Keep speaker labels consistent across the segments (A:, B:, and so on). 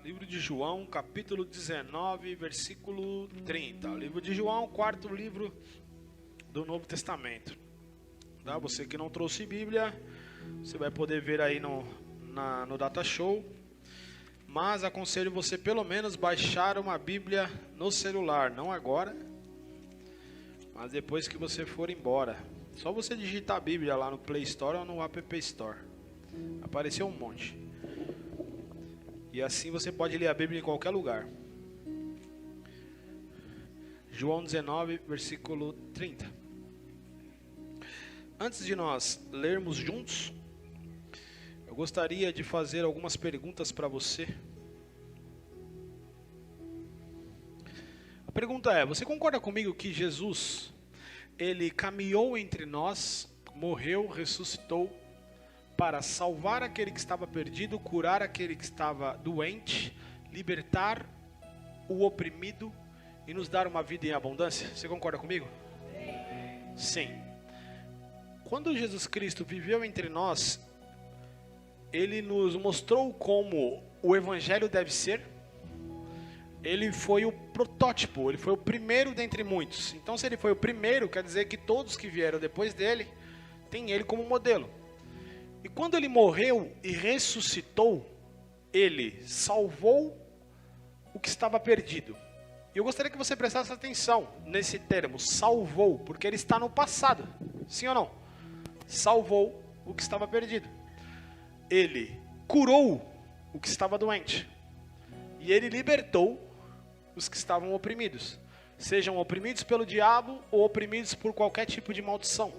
A: Livro de João, capítulo 19, versículo 30. O livro de João, quarto livro do Novo Testamento. Tá? Você que não trouxe Bíblia, você vai poder ver aí no Data Show. Mas aconselho você pelo menos baixar uma Bíblia no celular. Não agora, mas depois que você for embora. Só você digitar a Bíblia lá no Play Store ou no App Store. Apareceu um monte. E assim você pode ler a Bíblia em qualquer lugar. João 19, versículo 30. Antes de nós lermos juntos, eu gostaria de fazer algumas perguntas para você. A pergunta é: você concorda comigo que Jesus, ele caminhou entre nós, morreu, ressuscitou, para salvar aquele que estava perdido, curar aquele que estava doente, libertar o oprimido e nos dar uma vida em abundância? Você concorda comigo? Sim. Quando Jesus Cristo viveu entre nós, ele nos mostrou como o evangelho deve ser. Ele foi o protótipo, ele foi o primeiro dentre muitos. Então, se ele foi o primeiro, quer dizer que todos que vieram depois dele têm ele como modelo. E quando ele morreu e ressuscitou, ele salvou o que estava perdido. E eu gostaria que você prestasse atenção nesse termo, salvou, porque ele está no passado. Sim ou não? Salvou o que estava perdido. Ele curou o que estava doente. E ele libertou os que estavam oprimidos. Sejam oprimidos pelo diabo ou oprimidos por qualquer tipo de maldição.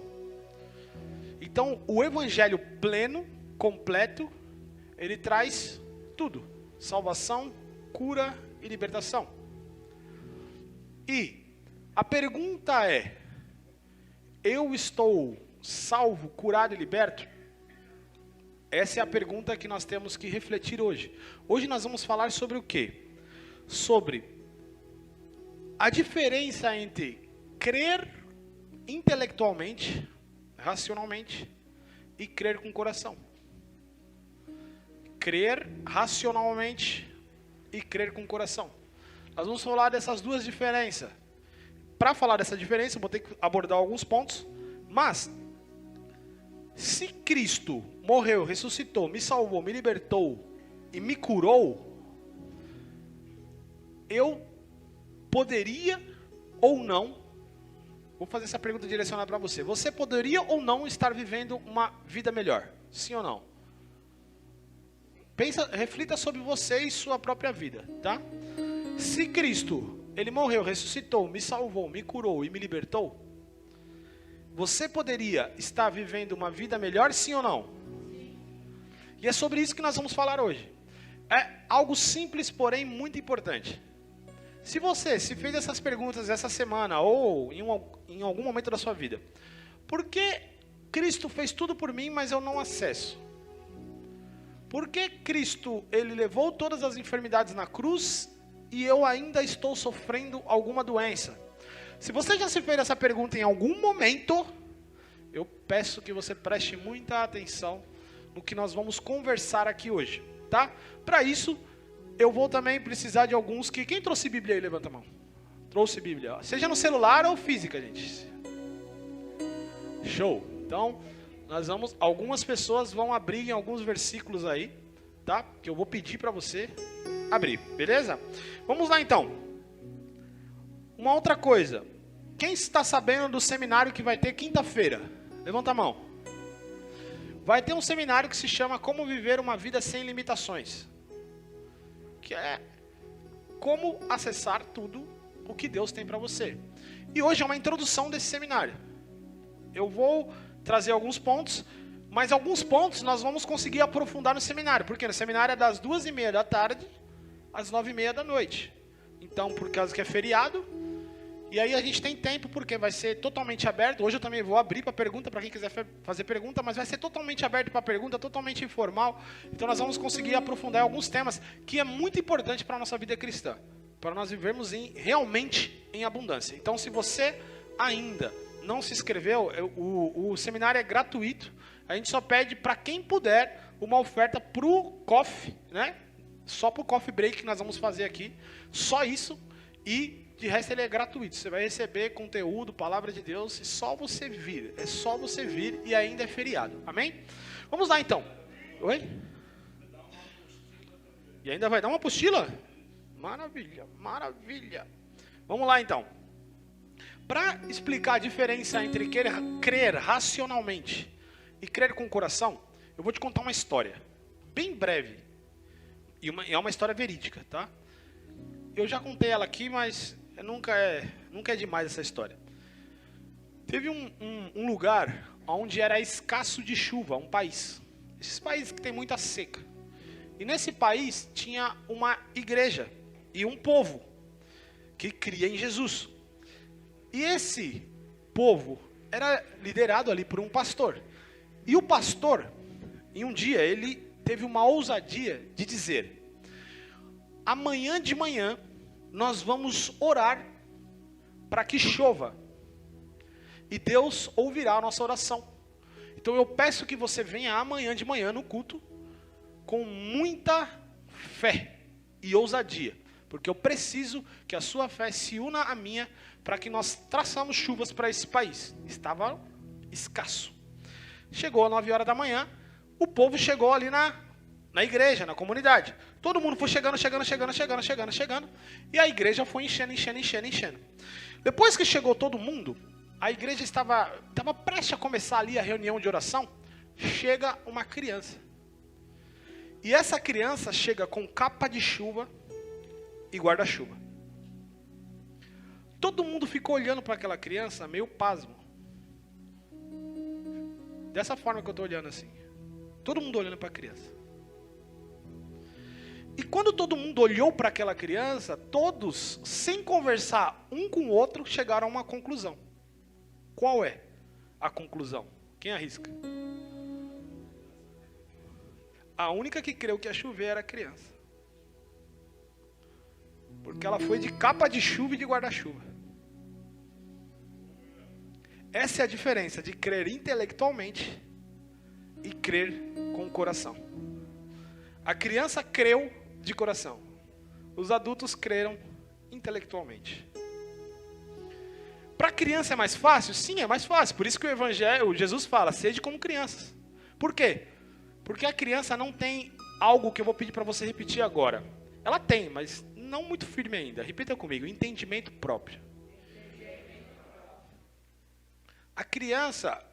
A: Então, o evangelho pleno, completo, ele traz tudo: salvação, cura e libertação. E a pergunta é: eu estou salvo, curado e liberto? Essa é a pergunta que nós temos que refletir hoje. Hoje nós vamos falar sobre o quê? Sobre a diferença entre crer intelectualmente, racionalmente, e crer com o coração. Crer racionalmente e crer com o coração. Nós vamos falar dessas duas diferenças. Para falar dessa diferença, eu vou ter que abordar alguns pontos. Mas, se Cristo morreu, ressuscitou, me salvou, me libertou e me curou, eu poderia ou não, vou fazer essa pergunta direcionada para você: você poderia ou não estar vivendo uma vida melhor? Sim ou não? Reflita sobre você e sua própria vida, tá? Se Cristo, ele morreu, ressuscitou, me salvou, me curou e me libertou, você poderia estar vivendo uma vida melhor, sim ou não? E é sobre isso que nós vamos falar hoje. É algo simples, porém muito importante. Se você se fez essas perguntas essa semana ou em algum momento da sua vida: por que Cristo fez tudo por mim, mas eu não acesso? Por que Cristo, ele levou todas as enfermidades na cruz e eu ainda estou sofrendo alguma doença? Se você já se fez essa pergunta em algum momento, eu peço que você preste muita atenção no que nós vamos conversar aqui hoje, tá? Para isso, eu vou também precisar de alguns que... Quem trouxe Bíblia aí? Levanta a mão. Trouxe Bíblia. Seja no celular ou física, gente. Show. Então, algumas pessoas vão abrir em alguns versículos aí, tá? Que eu vou pedir para você abrir, beleza? Vamos lá então. Uma outra coisa. Quem está sabendo do seminário que vai ter quinta-feira? Levanta a mão. Vai ter um seminário que se chama Como Viver uma Vida Sem Limitações. Que é como acessar tudo o que Deus tem para você. E hoje é uma introdução desse seminário. Eu vou trazer alguns pontos, mas alguns pontos nós vamos conseguir aprofundar no seminário, porque no seminário é das 2:30 da tarde às 9:30 da noite. Então, por causa que é feriado, e aí a gente tem tempo, porque vai ser totalmente aberto. Hoje eu também vou abrir para pergunta, para quem quiser fazer pergunta, mas vai ser totalmente aberto para pergunta, totalmente informal. Então nós vamos conseguir aprofundar alguns temas que é muito importante para a nossa vida cristã, para nós vivermos realmente em abundância. Então, se você ainda não se inscreveu, o seminário é gratuito. A gente só pede para quem puder uma oferta para o COF, né? Só pro coffee break que nós vamos fazer aqui. Só isso. E de resto ele é gratuito. Você vai receber conteúdo, palavra de Deus. E só você vir. É só você vir e ainda é feriado. Amém? Vamos lá então. Oi? E ainda vai dar uma apostila? Maravilha, maravilha. Vamos lá então. Para explicar a diferença entre crer racionalmente e crer com o coração, eu vou te contar uma história. Bem breve. E é uma história verídica, tá? Eu já contei ela aqui, mas nunca é demais essa história. Teve um lugar onde era escasso de chuva, um país. Esses países que tem muita seca. E nesse país tinha uma igreja e um povo que cria em Jesus. E esse povo era liderado ali por um pastor. E o pastor, em um dia, ele teve uma ousadia de dizer: amanhã de manhã nós vamos orar para que chova. E Deus ouvirá a nossa oração. Então eu peço que você venha amanhã de manhã no culto com muita fé e ousadia. Porque eu preciso que a sua fé se una à minha para que nós traçamos chuvas para esse país. Estava escasso. Chegou às 9 horas da manhã, o povo chegou ali na igreja, na comunidade. Todo mundo foi chegando. E a igreja foi enchendo. Depois que chegou todo mundo, a igreja estava prestes a começar ali a reunião de oração. Chega uma criança. E essa criança chega com capa de chuva e guarda-chuva. Todo mundo ficou olhando para aquela criança meio pasmo. Dessa forma que eu estou olhando assim. Todo mundo olhando para a criança. E quando todo mundo olhou para aquela criança, todos, sem conversar um com o outro, chegaram a uma conclusão. Qual é a conclusão? Quem arrisca? A única que creu que ia chover era a criança. Porque ela foi de capa de chuva e de guarda-chuva. Essa é a diferença de crer intelectualmente e crer com o coração. A criança creu de coração. Os adultos creram intelectualmente. Para a criança é mais fácil? Sim, é mais fácil. Por isso que Jesus fala, sede como crianças. Por quê? Porque a criança não tem algo que eu vou pedir para você repetir agora. Ela tem, mas não muito firme ainda. Repita comigo, entendimento próprio. A criança,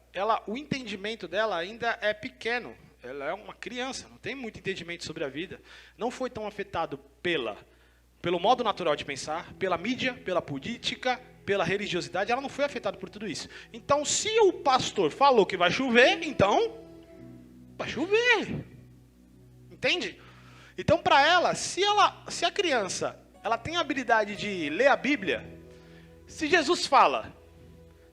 A: o entendimento dela ainda é pequeno. Ela é uma criança, não tem muito entendimento sobre a vida. Não foi tão afetado pelo modo natural de pensar, pela mídia, pela política, pela religiosidade. Ela não foi afetada por tudo isso. Então, se o pastor falou que vai chover, então vai chover. Entende? Então, para ela, se a criança ela tem a habilidade de ler a Bíblia, se Jesus fala,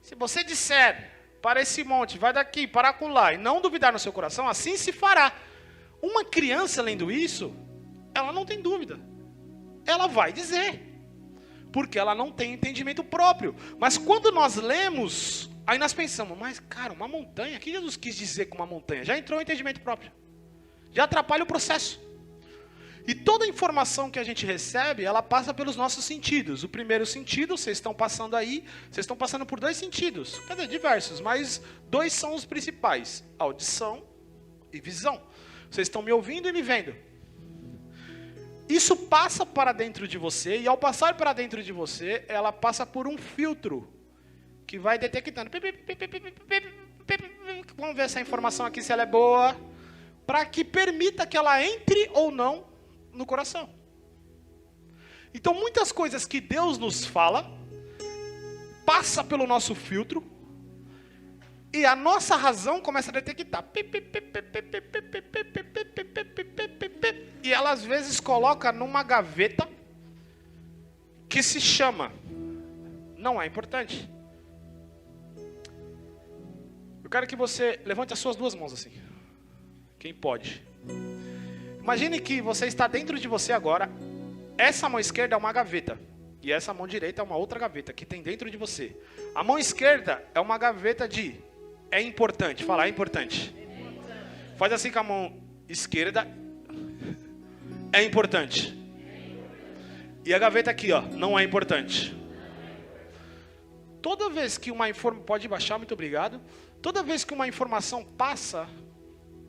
A: se você disser para esse monte, vai daqui, para acolá, e não duvidar no seu coração, assim se fará. Uma criança lendo isso, ela não tem dúvida. Ela vai dizer. Porque ela não tem entendimento próprio. Mas quando nós lemos, aí nós pensamos, mas cara, uma montanha, o que Jesus quis dizer com uma montanha? Já entrou o entendimento próprio. Já atrapalha o processo. E toda a informação que a gente recebe, ela passa pelos nossos sentidos. O primeiro sentido, vocês estão passando aí, vocês estão passando por 2 sentidos. Quer dizer, diversos, mas 2 são os principais. Audição e visão. Vocês estão me ouvindo e me vendo. Isso passa para dentro de você, e ao passar para dentro de você, ela passa por um filtro que vai detectando. Vamos ver essa informação aqui, se ela é boa, para que permita que ela entre ou não no coração. Então, muitas coisas que Deus nos fala, passa pelo nosso filtro, e a nossa razão começa a detectar. E ela às vezes coloca numa gaveta que se chama não é importante. Eu quero que você levante as suas 2 mãos assim. Quem pode? Imagine que você está dentro de você agora. Essa mão esquerda é uma gaveta e essa mão direita é uma outra gaveta que tem dentro de você. A mão esquerda é uma gaveta de é importante. Fala, é importante. Faz assim com a mão esquerda é importante? E a gaveta aqui, ó, não é importante. Toda vez que uma informação... Pode baixar, muito obrigado. Toda vez que uma informação passa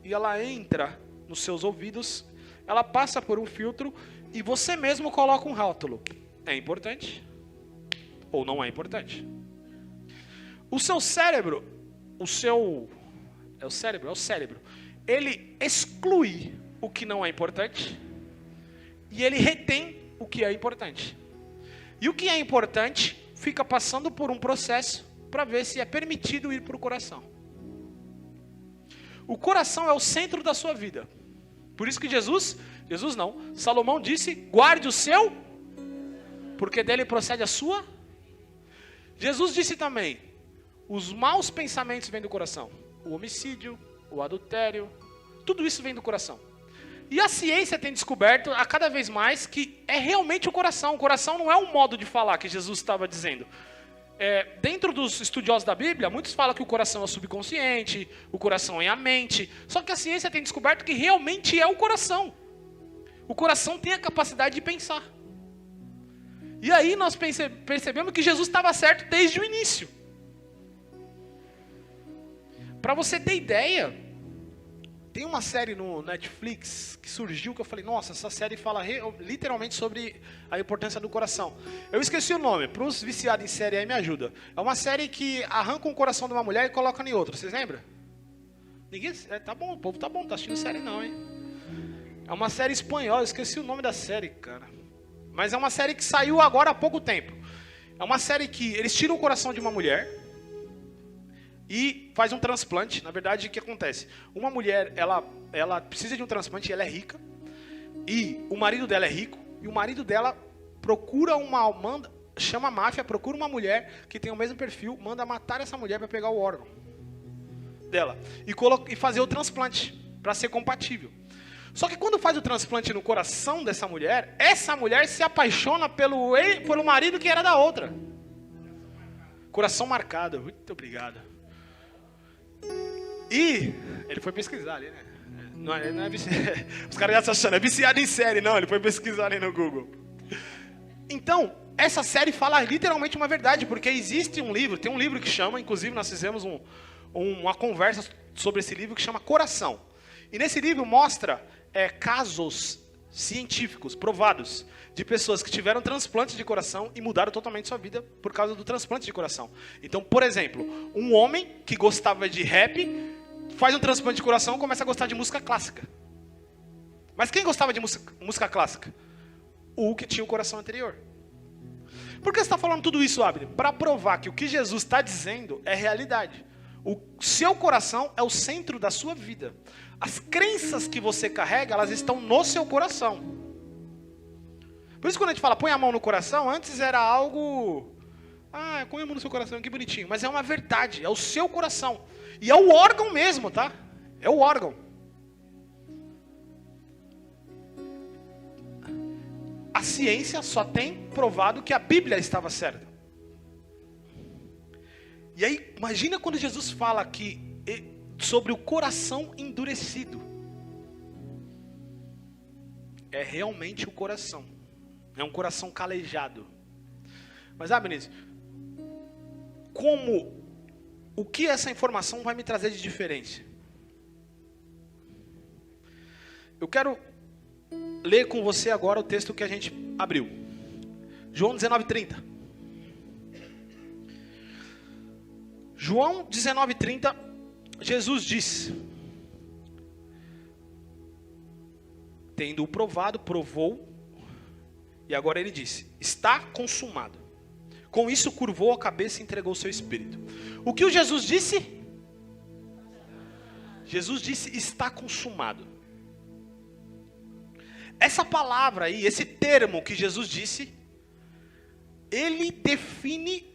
A: e ela entra nos seus ouvidos, ela passa por um filtro e você mesmo coloca um rótulo. É importante ou não é importante? O seu cérebro, é o cérebro, ele exclui o que não é importante e ele retém o que é importante. E o que é importante fica passando por um processo para ver se é permitido ir para o coração. O coração é o centro da sua vida. Por isso que Salomão disse, guarde o seu, porque dele procede a sua. Jesus disse também, os maus pensamentos vêm do coração. O homicídio, o adultério, tudo isso vem do coração. E a ciência tem descoberto a cada vez mais que é realmente o coração. O coração não é um modo de falar que Jesus estava dizendo. Dentro dos estudiosos da Bíblia, muitos falam que o coração é o subconsciente, o coração é a mente. Só que a ciência tem descoberto que realmente é o coração. O coração tem a capacidade de pensar. E aí nós percebemos que Jesus estava certo desde o início. Para você ter ideia, tem uma série no Netflix que surgiu que eu falei, nossa, essa série fala literalmente sobre a importância do coração. Eu esqueci o nome, para os viciados em série aí me ajuda. É uma série que arranca um coração de uma mulher e coloca em outro, vocês lembram? Ninguém? Tá bom, o povo tá bom, tá assistindo série não, hein? É uma série espanhola, eu esqueci o nome da série, cara. Mas é uma série que saiu agora há pouco tempo. É uma série que eles tiram o coração de uma mulher e faz um transplante. Na verdade, o que acontece? Uma mulher, ela precisa de um transplante e ela é rica. E o marido dela é rico. E o marido dela chama a máfia, procura uma mulher que tem o mesmo perfil, manda matar essa mulher para pegar o órgão dela. E fazer o transplante, para ser compatível. Só que quando faz o transplante no coração dessa mulher, essa mulher se apaixona pelo marido que era da outra. Coração marcado. Muito obrigado. E ele foi pesquisar ali, né? Não é os caras já estão achando, é viciado em série. Não, ele foi pesquisar ali no Google. Então, essa série fala literalmente uma verdade, porque existe um livro, tem um livro que chama, inclusive nós fizemos uma conversa sobre esse livro que chama Coração. E nesse livro mostra casos científicos, provados, de pessoas que tiveram transplante de coração e mudaram totalmente sua vida por causa do transplante de coração. Então, por exemplo, um homem que gostava de rap faz um transplante de coração e começa a gostar de música clássica. Mas quem gostava de música clássica? O que tinha o coração anterior. Por que você está falando tudo isso, Abner? Para provar que o que Jesus está dizendo é realidade. O seu coração é o centro da sua vida. As crenças que você carrega, elas estão no seu coração. Por isso quando a gente fala, põe a mão no coração, antes era algo... põe a mão no seu coração, que bonitinho. Mas é uma verdade, é o seu coração. E é o órgão mesmo, tá? É o órgão. A ciência só tem provado que a Bíblia estava certa. E aí, imagina quando Jesus fala aqui sobre o coração endurecido. É realmente o coração. É um coração calejado. Mas, Benício, o que essa informação vai me trazer de diferente? Eu quero ler com você agora o texto que a gente abriu. João 19:30. João 19:30, Jesus disse, tendo-o provado, provou, e agora ele disse, está consumado. Com isso curvou a cabeça e entregou o seu espírito. O que o Jesus disse? Jesus disse, está consumado. Essa palavra aí, esse termo que Jesus disse, ele define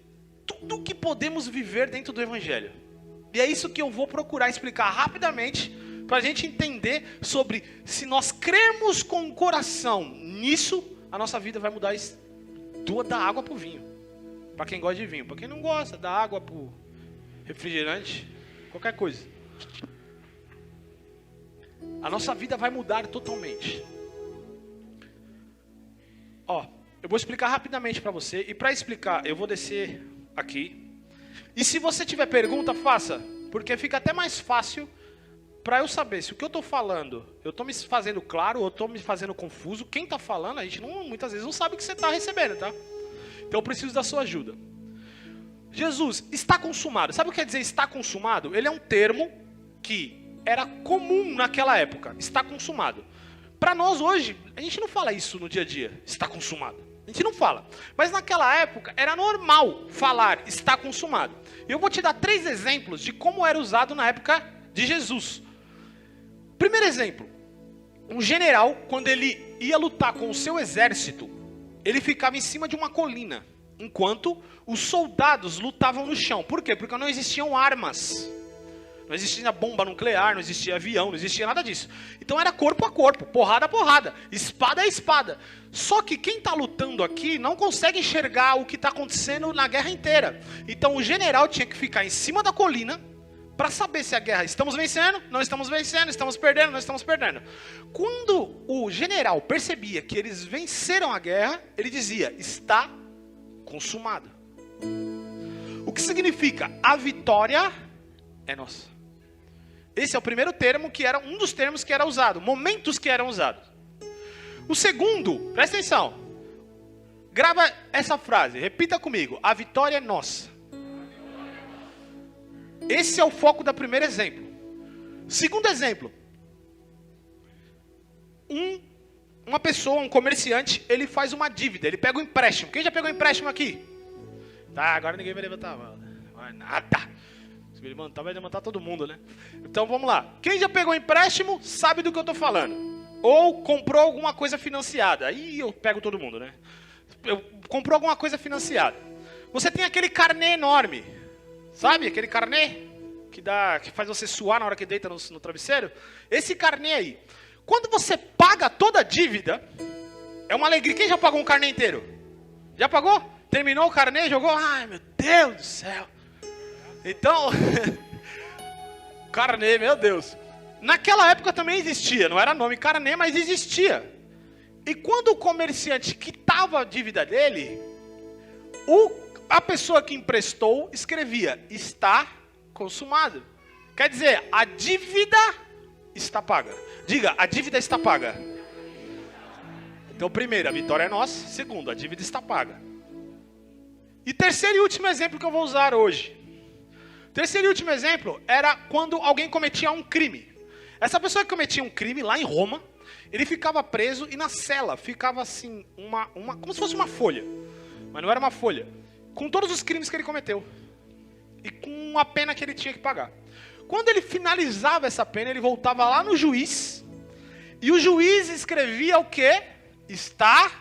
A: tudo o que podemos viver dentro do Evangelho. E é isso que eu vou procurar explicar rapidamente, para a gente entender sobre se nós crermos com o coração nisso, a nossa vida vai mudar da água para o vinho. Para quem gosta de vinho. Para quem não gosta, da água para o refrigerante, qualquer coisa. A nossa vida vai mudar totalmente. Ó, eu vou explicar rapidamente para você. E para explicar, eu vou descer aqui. E se você tiver pergunta, faça. Porque fica até mais fácil para eu saber se o que eu estou falando, eu estou me fazendo claro ou estou me fazendo confuso. Quem está falando, a gente muitas vezes não sabe o que você está recebendo, tá? Então eu preciso da sua ajuda. Jesus, está consumado. Sabe o que quer dizer está consumado? Ele é um termo que era comum naquela época. Está consumado. Para nós hoje, a gente não fala isso no dia a dia. Está consumado. A gente não fala. Mas naquela época era normal falar está consumado. E eu vou te dar 3 exemplos de como era usado na época de Jesus. Primeiro exemplo. Um general, quando ele ia lutar com o seu exército, ele ficava em cima de uma colina, enquanto os soldados lutavam no chão. Por quê? Porque não existiam armas. Não existia bomba nuclear, não existia avião, não existia nada disso. Então era corpo a corpo, porrada a porrada, espada a espada. Só que quem está lutando aqui não consegue enxergar o que está acontecendo na guerra inteira. Então o general tinha que ficar em cima da colina para saber se a guerra estamos vencendo, não estamos vencendo, estamos perdendo, não estamos perdendo. Quando o general percebia que eles venceram a guerra, ele dizia, está consumado. O que significa a vitória é nossa. Esse é o primeiro termo que era um dos termos que era usado, momentos que eram usados. O segundo, presta atenção. Grava essa frase, repita comigo. A vitória é nossa. Esse é o foco do primeiro exemplo. Segundo exemplo. Uma pessoa, um comerciante, ele faz uma dívida, ele pega um empréstimo. Quem já pegou um empréstimo aqui? Tá, agora ninguém vai levantar a mão. Não vai nada. Se ele levantar, vai levantar todo mundo, né? Então vamos lá. Quem já pegou um empréstimo sabe do que eu estou falando. Ou comprou alguma coisa financiada. Aí eu pego todo mundo, né? Comprou alguma coisa financiada. Você tem aquele carnê enorme. Sabe aquele carnê? Que faz você suar na hora que deita no travesseiro? Esse carnê aí. Quando você paga toda a dívida, é uma alegria. Quem já pagou um carnê inteiro? Já pagou? Terminou o carnê, jogou? Ai, meu Deus do céu. Então, carnê, meu Deus. Naquela época também existia, não era nome carnê, mas existia. E quando o comerciante quitava a dívida dele, a pessoa que emprestou escrevia, está consumado. Quer dizer, a dívida está paga. Diga, a dívida está paga. Então, primeiro, a vitória é nossa. Segundo, a dívida está paga. E terceiro e último exemplo que eu vou usar hoje. Terceiro e último exemplo era quando alguém cometia um crime. Essa pessoa que cometia um crime lá em Roma, ele ficava preso e na cela ficava assim, como se fosse uma folha. Mas não era uma folha. Com todos os crimes que ele cometeu. E com a pena que ele tinha que pagar. Quando ele finalizava essa pena, ele voltava lá no juiz. E o juiz escrevia o quê? Está.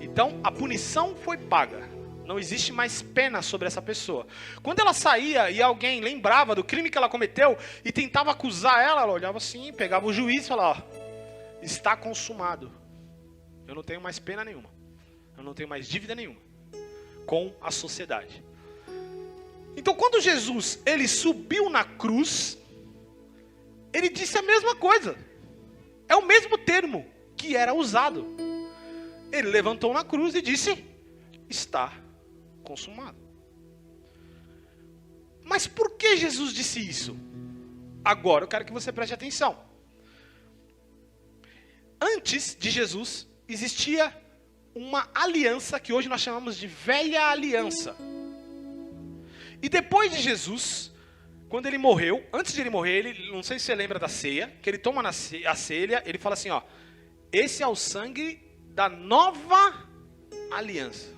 A: Então, a punição foi paga. Não existe mais pena sobre essa pessoa. Quando ela saía e alguém lembrava do crime que ela cometeu e tentava acusar ela, ela olhava assim, pegava o juiz e falava, ó, está consumado. Eu não tenho mais pena nenhuma. Eu não tenho mais dívida nenhuma com a sociedade. Então, quando Jesus ele subiu na cruz, ele disse a mesma coisa. É o mesmo termo que era usado. Ele levantou na cruz e disse, está consumado. Mas por que Jesus disse isso? Agora eu quero que você preste atenção. Antes de Jesus, existia uma aliança que hoje nós chamamos de velha aliança. E depois de Jesus, quando ele morreu, antes de ele morrer, ele, não sei se você lembra da ceia, que ele toma a ceia, ele fala assim, ó, esse é o sangue da nova aliança.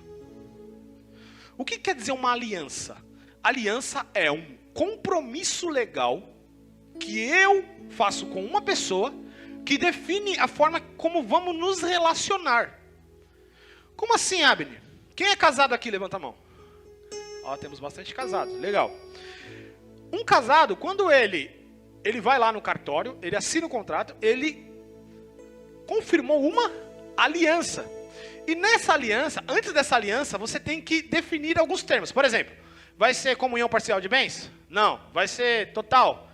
A: O que quer dizer uma aliança? Aliança é um compromisso legal que eu faço com uma pessoa que define a forma como vamos nos relacionar. Como assim, Abner? Quem é casado aqui? Levanta a mão. Ó, temos bastante casados, legal. Um casado, quando ele vai lá no cartório, ele assina o contrato, ele confirmou uma aliança. E nessa aliança, antes dessa aliança, você tem que definir alguns termos. Por exemplo, vai ser comunhão parcial de bens? Não. Vai ser total?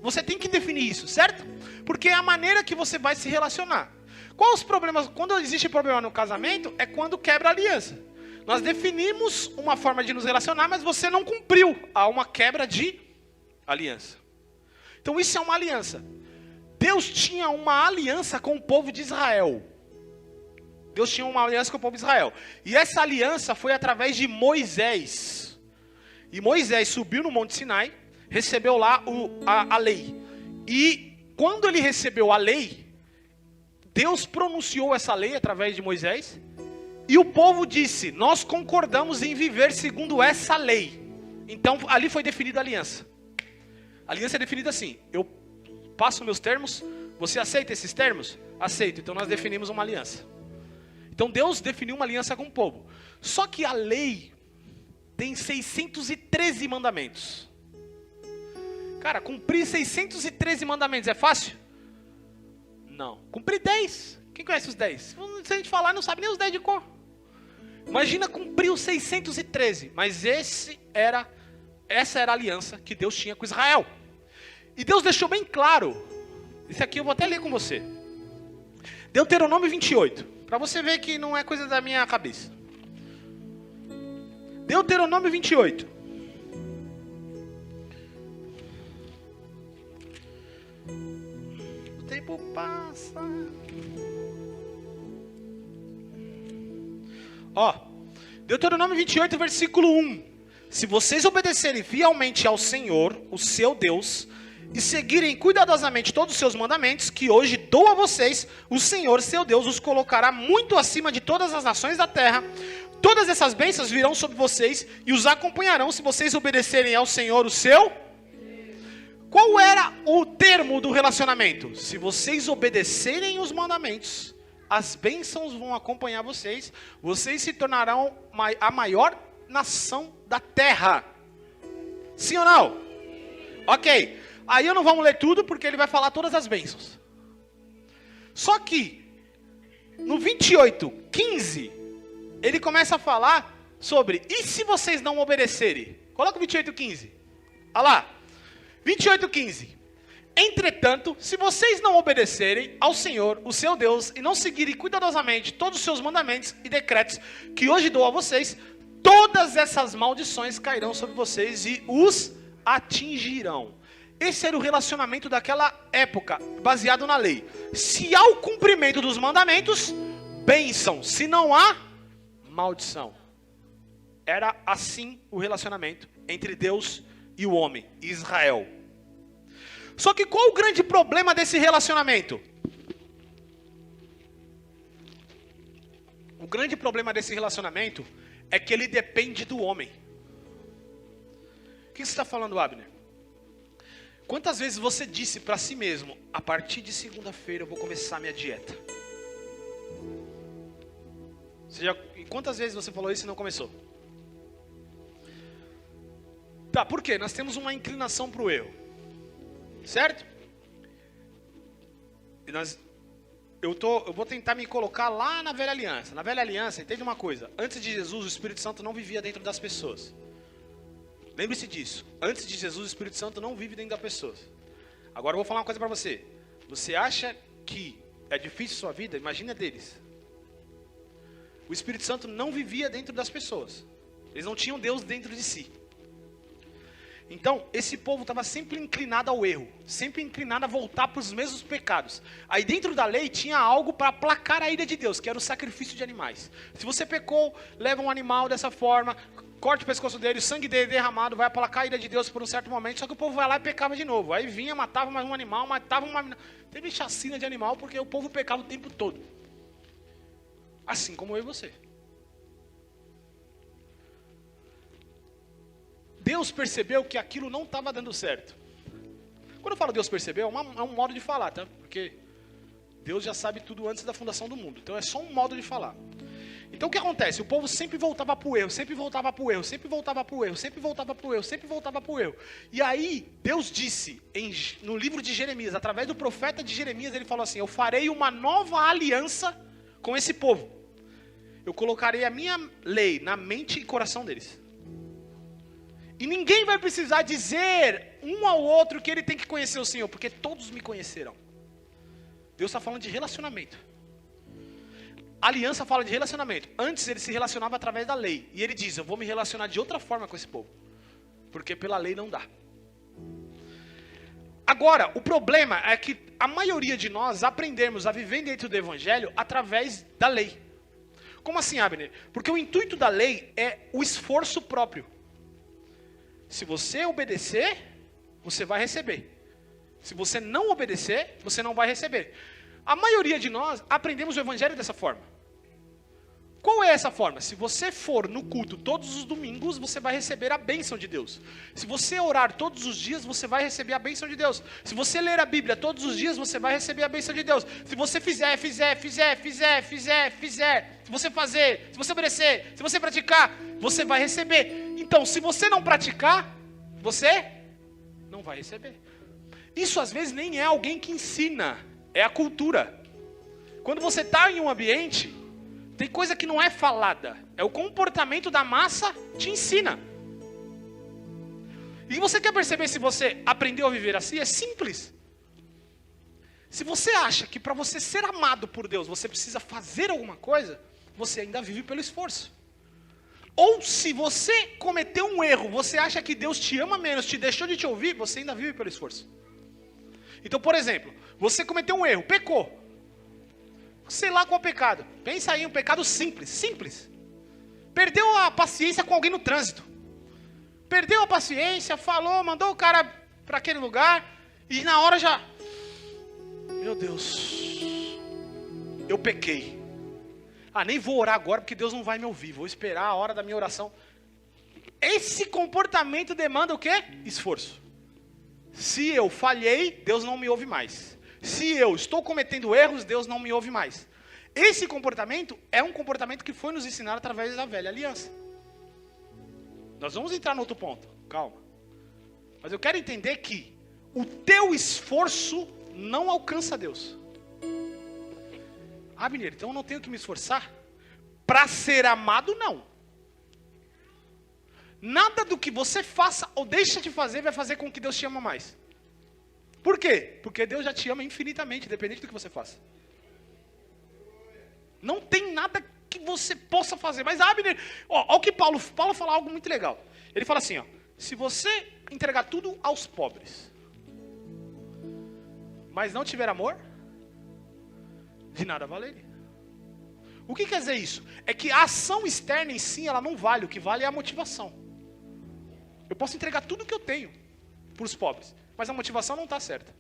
A: Você tem que definir isso, certo? Porque é a maneira que você vai se relacionar. Quais os problemas? Quando existe problema no casamento, é quando quebra a aliança. Nós definimos uma forma de nos relacionar, mas você não cumpriu. Há uma quebra de aliança. Então isso é uma aliança. Deus tinha uma aliança com o povo de Israel. Deus tinha uma aliança com o povo de Israel. E essa aliança foi através de Moisés. E Moisés subiu no Monte Sinai, recebeu lá a lei. E quando ele recebeu a lei, Deus pronunciou essa lei através de Moisés. E o povo disse, nós concordamos em viver segundo essa lei. Então ali foi definida a aliança. A aliança é definida assim, eu passo meus termos, você aceita esses termos? Aceito, então nós definimos uma aliança. Então Deus definiu uma aliança com o povo. Só que a lei tem 613 mandamentos. Cara, cumprir 613 mandamentos é fácil? Não. Cumprir 10. Quem conhece os 10? Se a gente falar, não sabe nem os 10 de cor. Imagina cumprir os 613. Mas essa era a aliança que Deus tinha com Israel. E Deus deixou bem claro. Isso aqui eu vou até ler com você. Deuteronômio 28. Para você ver que não é coisa da minha cabeça. Deuteronômio 28. O tempo passa. Ó, Deuteronômio 28, versículo 1. Se vocês obedecerem fielmente ao Senhor, o seu Deus, e seguirem cuidadosamente todos os seus mandamentos, que hoje dou a vocês, o Senhor, seu Deus, os colocará muito acima de todas as nações da terra. Todas essas bênçãos virão sobre vocês e os acompanharão se vocês obedecerem ao Senhor, o seu. Qual era o termo do relacionamento? Se vocês obedecerem os mandamentos, as bênçãos vão acompanhar vocês, vocês se tornarão a maior nação da terra. Sim ou não? Ok. Aí eu não vamos ler tudo, porque ele vai falar todas as bênçãos. Só que, no 28:15, ele começa a falar sobre, e se vocês não obedecerem? Coloca o 28:15. Olha lá. 28:15. Entretanto, se vocês não obedecerem ao Senhor, o seu Deus, e não seguirem cuidadosamente todos os seus mandamentos e decretos que hoje dou a vocês, todas essas maldições cairão sobre vocês e os atingirão. Esse era o relacionamento daquela época, baseado na lei. Se há o cumprimento dos mandamentos, bênção. Se não há, maldição. Era assim o relacionamento entre Deus e o homem, Israel. Só que qual o grande problema desse relacionamento? O grande problema desse relacionamento é que ele depende do homem. O que você está falando, Abner? Quantas vezes você disse para si mesmo, a partir de segunda-feira eu vou começar a minha dieta? E quantas vezes você falou isso e não começou? Tá, por quê? Nós temos uma inclinação para o erro. Certo? E eu vou tentar me colocar lá na velha aliança. Na velha aliança, entende uma coisa. Antes de Jesus, o Espírito Santo não vivia dentro das pessoas. Lembre-se disso. Antes de Jesus, o Espírito Santo não vive dentro das pessoas. Agora eu vou falar uma coisa para você. Você acha que é difícil a sua vida? Imagina deles. O Espírito Santo não vivia dentro das pessoas. Eles não tinham Deus dentro de si. Então, esse povo estava sempre inclinado ao erro. Sempre inclinado a voltar para os mesmos pecados. Aí dentro da lei tinha algo para aplacar a ira de Deus, que era o sacrifício de animais. Se você pecou, leva um animal dessa forma, corta o pescoço dele, o sangue dele derramado, vai aplacar a ira de Deus por um certo momento, só que o povo vai lá e pecava de novo. Aí vinha, matava mais um animal, matava uma... Teve chacina de animal porque o povo pecava o tempo todo. Assim como eu e você. Deus percebeu que aquilo não estava dando certo. Quando eu falo Deus percebeu, é um modo de falar, tá? Porque Deus já sabe tudo antes da fundação do mundo. Então é só um modo de falar. Então o que acontece? O povo sempre voltava para o erro, sempre voltava para o erro, sempre voltava para o erro, sempre voltava para o erro, sempre voltava para o erro. E aí, Deus disse, no livro de Jeremias, através do profeta de Jeremias, ele falou assim, eu farei uma nova aliança com esse povo. Eu colocarei a minha lei na mente e coração deles. E ninguém vai precisar dizer um ao outro que ele tem que conhecer o Senhor, porque todos me conhecerão. Deus está falando de relacionamento. A aliança fala de relacionamento. Antes ele se relacionava através da lei. E ele diz, eu vou me relacionar de outra forma com esse povo. Porque pela lei não dá. Agora, o problema é que a maioria de nós aprendemos a viver dentro do evangelho através da lei. Como assim, Abner? Porque o intuito da lei é o esforço próprio. Se você obedecer, você vai receber. Se você não obedecer, você não vai receber. A maioria de nós aprendemos o evangelho dessa forma. Qual é essa forma? Se você for no culto todos os domingos, você vai receber a bênção de Deus. Se você orar todos os dias, você vai receber a bênção de Deus. Se você ler a Bíblia todos os dias, você vai receber a bênção de Deus. Se você fizer, se você fazer, se você obedecer, se você praticar, você vai receber. Então, se você não praticar, você não vai receber. Isso às vezes nem é alguém que ensina, é a cultura. Quando você está em um ambiente, tem coisa que não é falada, é o comportamento da massa te ensina. E você quer perceber se você aprendeu a viver assim? É simples. Se você acha que para você ser amado por Deus, você precisa fazer alguma coisa, você ainda vive pelo esforço. Ou se você cometeu um erro, você acha que Deus te ama menos, te deixou de te ouvir, você ainda vive pelo esforço. Então, por exemplo, você cometeu um erro, pecou. Sei lá qual pecado. Pensa aí, um pecado simples. Perdeu a paciência com alguém no trânsito. Perdeu a paciência, falou, mandou o cara para aquele lugar e na hora já... Meu Deus, eu pequei. Nem vou orar agora porque Deus não vai me ouvir. Vou esperar a hora da minha oração. Esse comportamento demanda o quê? Esforço. Se eu falhei, Deus não me ouve mais. Se eu estou cometendo erros, Deus não me ouve mais. Esse comportamento é um comportamento que foi nos ensinado através da velha aliança. Nós vamos entrar no outro ponto, calma. Mas eu quero entender que o teu esforço não alcança Deus. Abner, então eu não tenho que me esforçar? Para ser amado, não. Nada do que você faça ou deixa de fazer vai fazer com que Deus te ama mais. Por quê? Porque Deus já te ama infinitamente, independente do que você faça. Não tem nada que você possa fazer. Mas Abner, olha o que Paulo fala algo muito legal. Ele fala assim, se você entregar tudo aos pobres, mas não tiver amor, de nada valeria. O que quer dizer isso? É que a ação externa em si, ela não vale. O que vale é a motivação. Eu posso entregar tudo que eu tenho para os pobres, mas a motivação não está certa.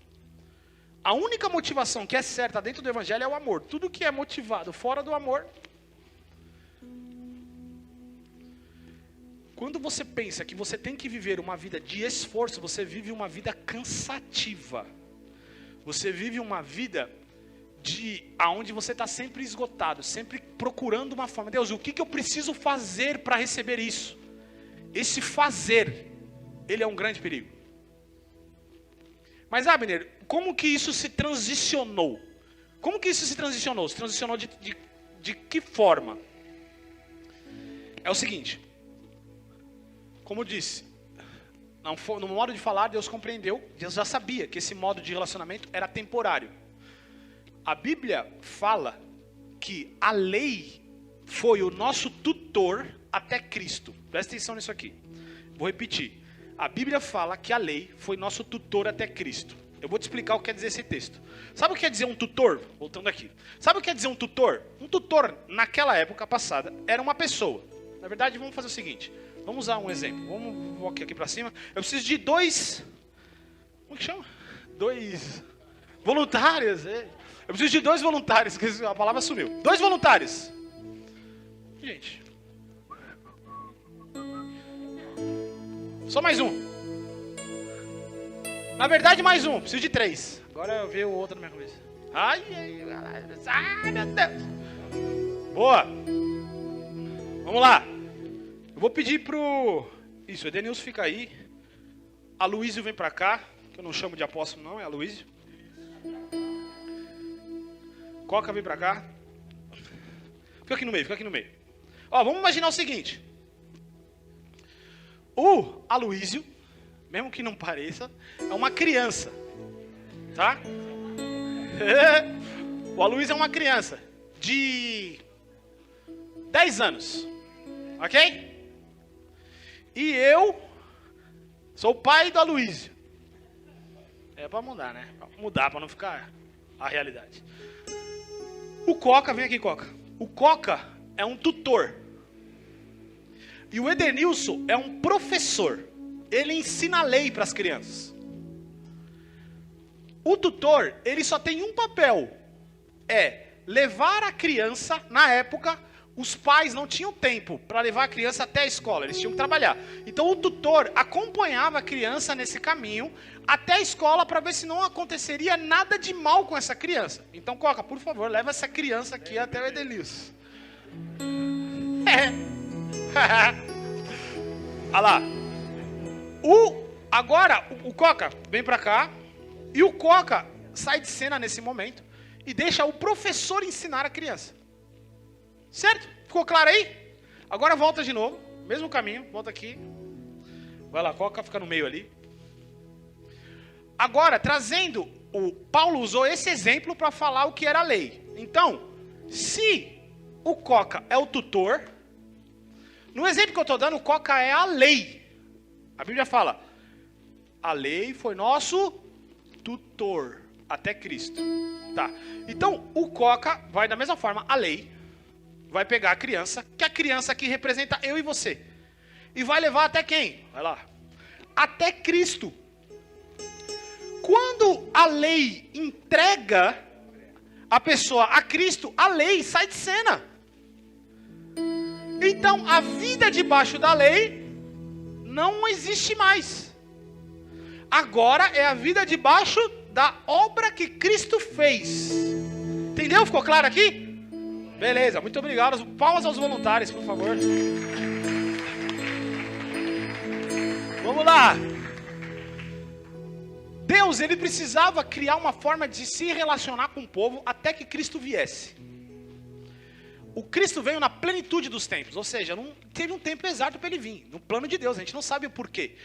A: A única motivação que é certa dentro do evangelho é o amor. Tudo que é motivado fora do amor. Quando você pensa que você tem que viver uma vida de esforço, você vive uma vida cansativa. Você vive uma vida aonde você está sempre esgotado, sempre procurando uma forma. Deus, o que eu preciso fazer para receber isso? Esse fazer, ele é um grande perigo. Mas Abner, como que isso se transicionou? Como que isso se transicionou? Se transicionou de que forma? É o seguinte, como eu disse, no modo de falar, Deus compreendeu, Deus já sabia que esse modo de relacionamento era temporário. A Bíblia fala que a lei foi o nosso tutor até Cristo. Presta atenção nisso aqui. Vou repetir. A Bíblia fala que a lei foi nosso tutor até Cristo. Eu vou te explicar o que quer dizer esse texto. Sabe o que quer dizer um tutor? Voltando aqui. Sabe o que quer dizer um tutor? Um tutor, naquela época passada, era uma pessoa. Na verdade, vamos fazer o seguinte. Vamos usar um exemplo. Vou aqui para cima. Eu preciso de dois... Como que chama? Dois voluntários. Eu preciso de 2 voluntários, que a palavra sumiu. 2 voluntários. Gente. Só mais um. Na verdade, mais um. Preciso de 3. Agora eu vi o outro na minha cabeça. Ai, meu Deus. Boa. Vamos lá. Eu vou pedir pro... Isso, o Edenilson fica aí. A Luísio vem pra cá. Que eu não chamo de apóstolo não, é a Luísio. Coca vem pra cá. Fica aqui no meio. Ó, vamos imaginar o seguinte. O Aloísio, mesmo que não pareça, é uma criança. Tá? O Aloísio é uma criança de 10 anos. Ok? E eu sou o pai do Aloysio. É pra mudar, né? Pra mudar, pra não ficar a realidade. O Coca, vem aqui, Coca. O Coca é um tutor. E o Edenilson é um professor. Ele ensina a lei para as crianças. O tutor, ele só tem um papel. É levar a criança, na época, os pais não tinham tempo para levar a criança até a escola, eles tinham que trabalhar. Então o tutor acompanhava a criança nesse caminho até a escola para ver se não aconteceria nada de mal com essa criança. Então, Coca, por favor, leva essa criança aqui até o Edenilson. Olha lá. Agora, o Coca vem pra cá. E o Coca sai de cena nesse momento. E deixa o professor ensinar a criança. Certo? Ficou claro aí? Agora volta de novo. Mesmo caminho. Volta aqui. Vai lá, Coca fica no meio ali. Agora, trazendo... O Paulo usou esse exemplo para falar o que era a lei. Então, se o Coca é o tutor... No exemplo que eu estou dando, o Coca é a lei. A Bíblia fala, a lei foi nosso tutor até Cristo. Tá. Então, o Coca vai da mesma forma, a lei, vai pegar a criança, que a criança aqui representa eu e você. E vai levar até quem? Vai lá. Até Cristo. Quando a lei entrega a pessoa a Cristo, a lei sai de cena. Então, a vida debaixo da lei não existe mais. Agora é a vida debaixo da obra que Cristo fez. Entendeu? Ficou claro aqui? Beleza, muito obrigado. Palmas aos voluntários, por favor. Vamos lá. Deus, ele precisava criar uma forma de se relacionar com o povo até que Cristo viesse. O Cristo veio na plenitude dos tempos, ou seja, não teve um tempo exato para ele vir, no plano de Deus, a gente não sabe o porquê.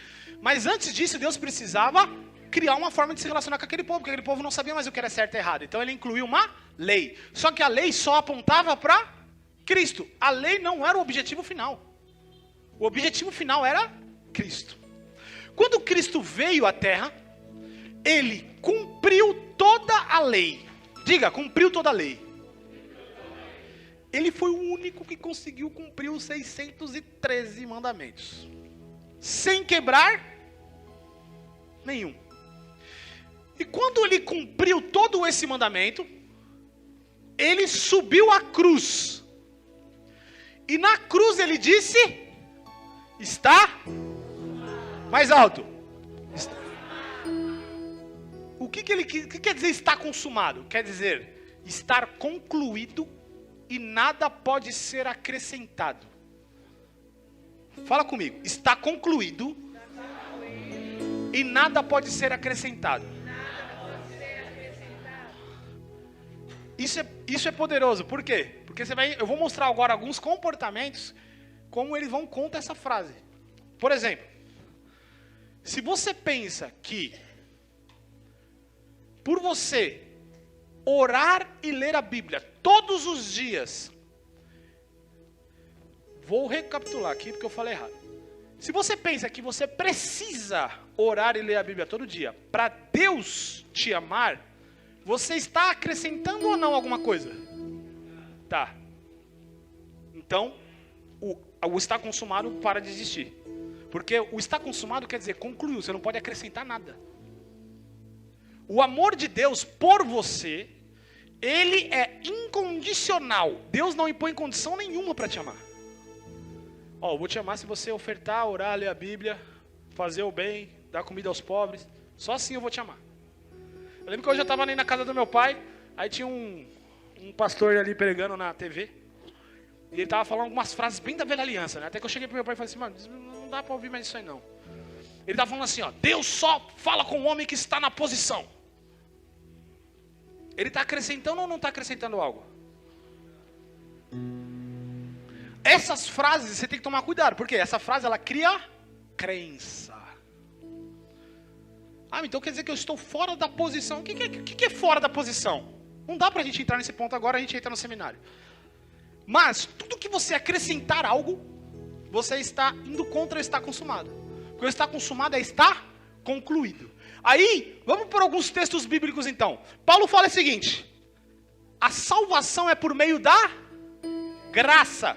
A: Mas antes disso, Deus precisava criar uma forma de se relacionar com aquele povo, porque aquele povo não sabia mais o que era certo e errado. Então ele incluiu uma lei. Só que a lei só apontava para Cristo. A lei não era o objetivo final. O objetivo final era Cristo. Quando Cristo veio à terra, ele cumpriu toda a lei. Diga, cumpriu toda a lei. Ele foi o único que conseguiu cumprir os 613 mandamentos. Sem quebrar nenhum. E quando ele cumpriu todo esse mandamento, ele subiu à cruz. E na cruz ele disse, está mais alto. Está. O que quer dizer estar consumado? Quer dizer estar concluído e nada pode ser acrescentado. Fala comigo. Está concluído e nada pode ser acrescentado. Isso é poderoso. Por quê? Porque eu vou mostrar agora alguns comportamentos como eles vão contra essa frase. Por exemplo, se você pensa que por você orar e ler a Bíblia todos os dias. Vou recapitular aqui porque eu falei errado. Se você pensa que você precisa orar e ler a Bíblia todo dia para Deus te amar, você está acrescentando ou não alguma coisa? Tá. Então, o estar consumado para de existir. Porque o estar consumado quer dizer concluiu, você não pode acrescentar nada. O amor de Deus por você, ele é incondicional. Deus não impõe condição nenhuma para te amar. Ó, eu vou te amar se você ofertar, orar, ler a Bíblia, fazer o bem, dar comida aos pobres. Só assim eu vou te amar. Eu lembro que hoje eu estava ali na casa do meu pai, aí tinha um pastor ali pregando na TV. E ele estava falando algumas frases bem da velha aliança, né? Até que eu cheguei pro meu pai e falei assim, mano, não dá para ouvir mais isso aí não. Ele estava falando assim, ó, Deus só fala com o homem que está na posição. Ele está acrescentando ou não está acrescentando algo? Essas frases você tem que tomar cuidado, porque essa frase ela cria crença. Ah, então quer dizer que eu estou fora da posição. O que é fora da posição? Não dá para a gente entrar nesse ponto agora, a gente entra no seminário. Mas tudo que você acrescentar algo, você está indo contra o está consumado. Porque o está consumado é está concluído. Aí, vamos por alguns textos bíblicos então. Paulo fala o seguinte: a salvação é por meio da graça.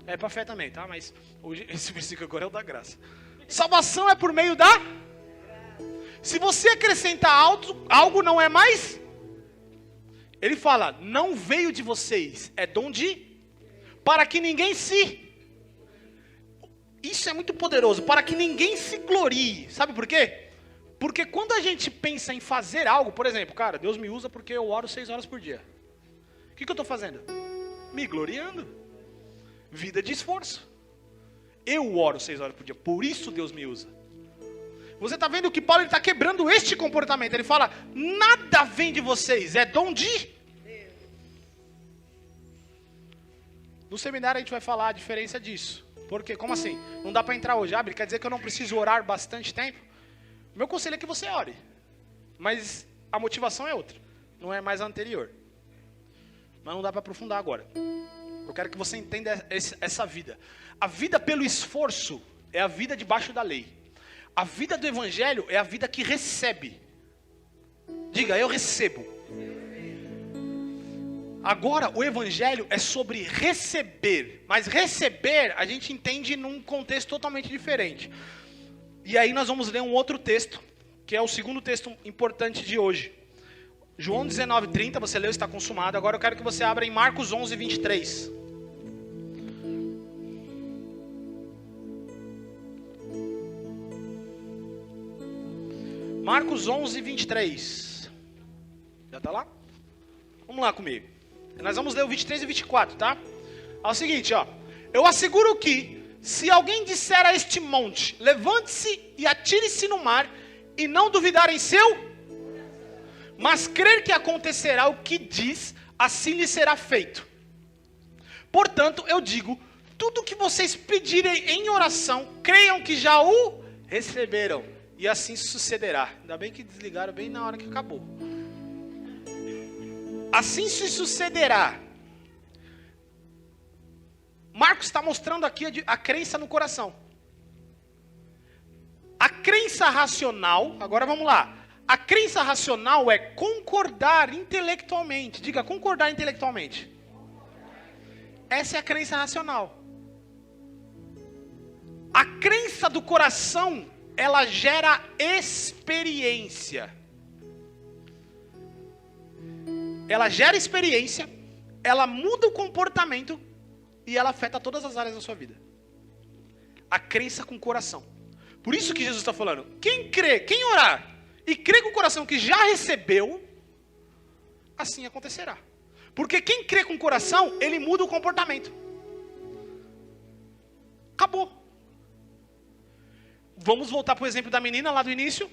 A: É para fé também, tá? Mas hoje esse versículo agora é o da graça. Salvação é por meio da... Se você acrescentar algo não é mais... Ele fala, não veio de vocês, é dom de... Para que ninguém se... Isso é muito poderoso, para que ninguém se glorie. Sabe por quê? Porque quando a gente pensa em fazer algo, por exemplo, cara, Deus me usa porque eu oro 6 horas por dia. O que eu estou fazendo? Me gloriando. Vida de esforço. Eu oro 6 horas por dia, por isso Deus me usa. Você está vendo que Paulo está quebrando este comportamento. Ele fala, nada vem de vocês, é dom de... No seminário a gente vai falar a diferença disso. Porque, como assim? Não dá para entrar hoje. Quer dizer que eu não preciso orar bastante tempo? Meu conselho é que você ore. Mas a motivação é outra. Não é mais a anterior. Mas não dá para aprofundar agora. Eu quero que você entenda essa vida. A vida pelo esforço é a vida debaixo da lei. A vida do evangelho é a vida que recebe. Diga, eu recebo. Agora, o evangelho é sobre receber. Mas receber, a gente entende num contexto totalmente diferente. E aí nós vamos ler um outro texto, que é o segundo texto importante de hoje. João 19:30, você leu, está consumado. Agora eu quero que você abra em Marcos 11:23. Marcos 11:23. Já está lá? Vamos lá comigo. Nós vamos ler o 23 e 24, tá? É o seguinte, ó. Eu asseguro que, se alguém disser a este monte, levante-se e atire-se no mar, e não duvidar em seu, mas crer que acontecerá o que diz, assim lhe será feito. Portanto, eu digo, tudo que vocês pedirem em oração, creiam que já o receberam, e assim sucederá. Ainda bem que desligaram bem na hora que acabou. Assim se sucederá. Marcos está mostrando aqui a crença no coração. A crença racional, agora vamos lá. A crença racional é concordar intelectualmente. Diga, concordar intelectualmente. Essa é a crença racional. A crença do coração, ela gera experiência. Ela gera experiência, ela muda o comportamento e ela afeta todas as áreas da sua vida. A crença com o coração. Por isso que Jesus está falando, quem crê, quem orar e crê com o coração que já recebeu, assim acontecerá. Porque quem crê com o coração, ele muda o comportamento. Acabou. Vamos voltar para o exemplo da menina lá do início.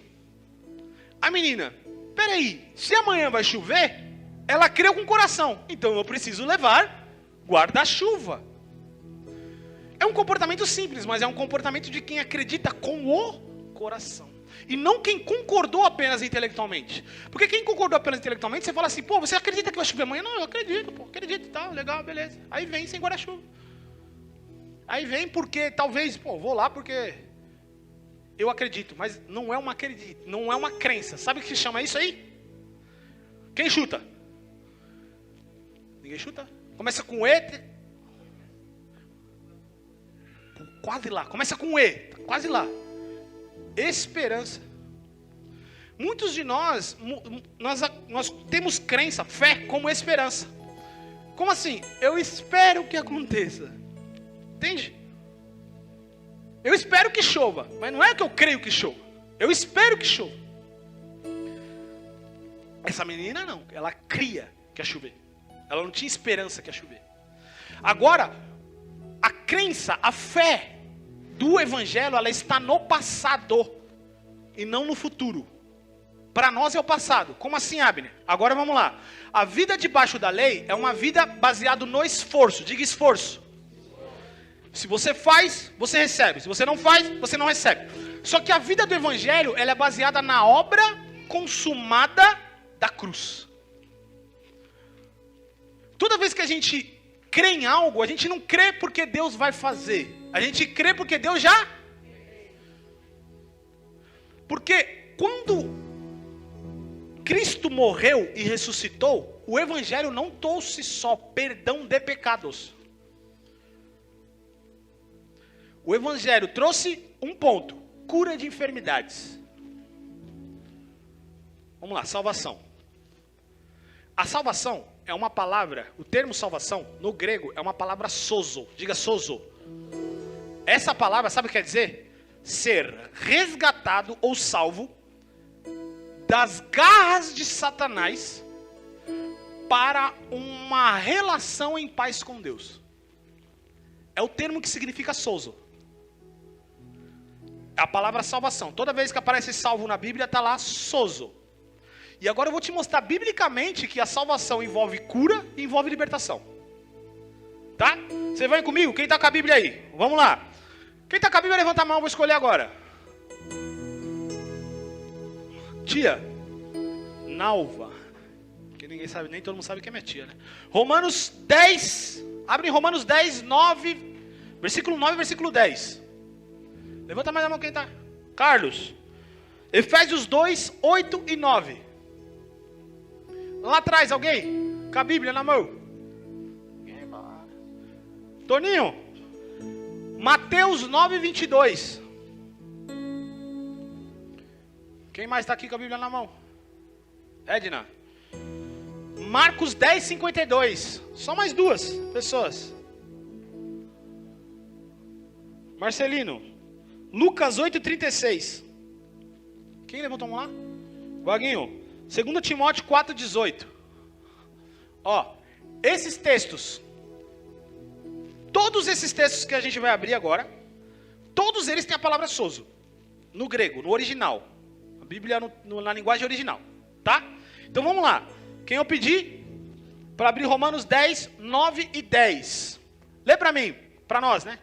A: A menina, peraí, se amanhã vai chover, ela creu com o coração, então eu preciso levar guarda-chuva. É um comportamento simples, mas é um comportamento de quem acredita com o coração. E não quem concordou apenas intelectualmente. Porque quem concordou apenas intelectualmente, você fala assim, pô, você acredita que vai chover amanhã? Não, eu acredito, pô, acredito, tá, legal, beleza. Aí vem sem guarda-chuva. Aí vem porque, talvez, pô, vou lá porque eu acredito, mas não é uma acredito, não é uma crença. Sabe o que se chama isso aí? Quem chuta? Ninguém chuta? Começa com E. Quase lá. Começa com E. Quase lá. Esperança. Muitos de nós temos crença, fé como esperança. Como assim? Eu espero que aconteça. Entende? Eu espero que chova. Mas não é que eu creio que chova. Eu espero que chova. Essa menina não. Ela cria que ia chover. Ela não tinha esperança que ia chover. Agora, a crença, a fé do evangelho, ela está no passado e não no futuro. Para nós é o passado. Como assim, Abner? Agora vamos lá. A vida debaixo da lei é uma vida baseada no esforço. Diga esforço. Se você faz, você recebe. Se você não faz, você não recebe. Só que a vida do evangelho, ela é baseada na obra consumada da cruz. Toda vez que a gente crê em algo, a gente não crê porque Deus vai fazer. A gente crê porque Deus já. Porque quando Cristo morreu e ressuscitou, o evangelho não trouxe só perdão de pecados. O evangelho trouxe um ponto: cura de enfermidades. Vamos lá, salvação. A salvação é uma palavra, o termo salvação, no grego, é uma palavra sozo. Diga sozo. Essa palavra, sabe o que quer dizer? Ser resgatado ou salvo das garras de Satanás para uma relação em paz com Deus. É o termo que significa sozo. É a palavra salvação. Toda vez que aparece salvo na Bíblia, está lá sozo. E agora eu vou te mostrar biblicamente que a salvação envolve cura e envolve libertação. Tá? Você vai comigo? Quem está com a Bíblia aí? Vamos lá. Quem está com a Bíblia, levanta a mão, vou escolher agora. Tia Nalva. Que ninguém sabe, nem todo mundo sabe que é minha tia, né? Romanos 10. Abre em Romanos 10, 9. Versículo 9 e versículo 10. Levanta mais a mão quem está. Carlos. Efésios 2, 8 e 9. Lá atrás, alguém? Com a Bíblia na mão. Toninho. Mateus 9, 22. Quem mais está aqui com a Bíblia na mão? Edna. Marcos 10, 52. Só mais duas pessoas. Marcelino. Lucas 8, 36. Quem levantou a mão lá? Vaguinho. 2 Timóteo 4, 18. Ó, esses textos, todos esses textos que a gente vai abrir agora, todos eles têm a palavra sozo, no grego, no original. A Bíblia na linguagem original, tá? Então vamos lá. Quem eu pedi para abrir Romanos 10, 9 e 10. Lê para mim, para nós, né?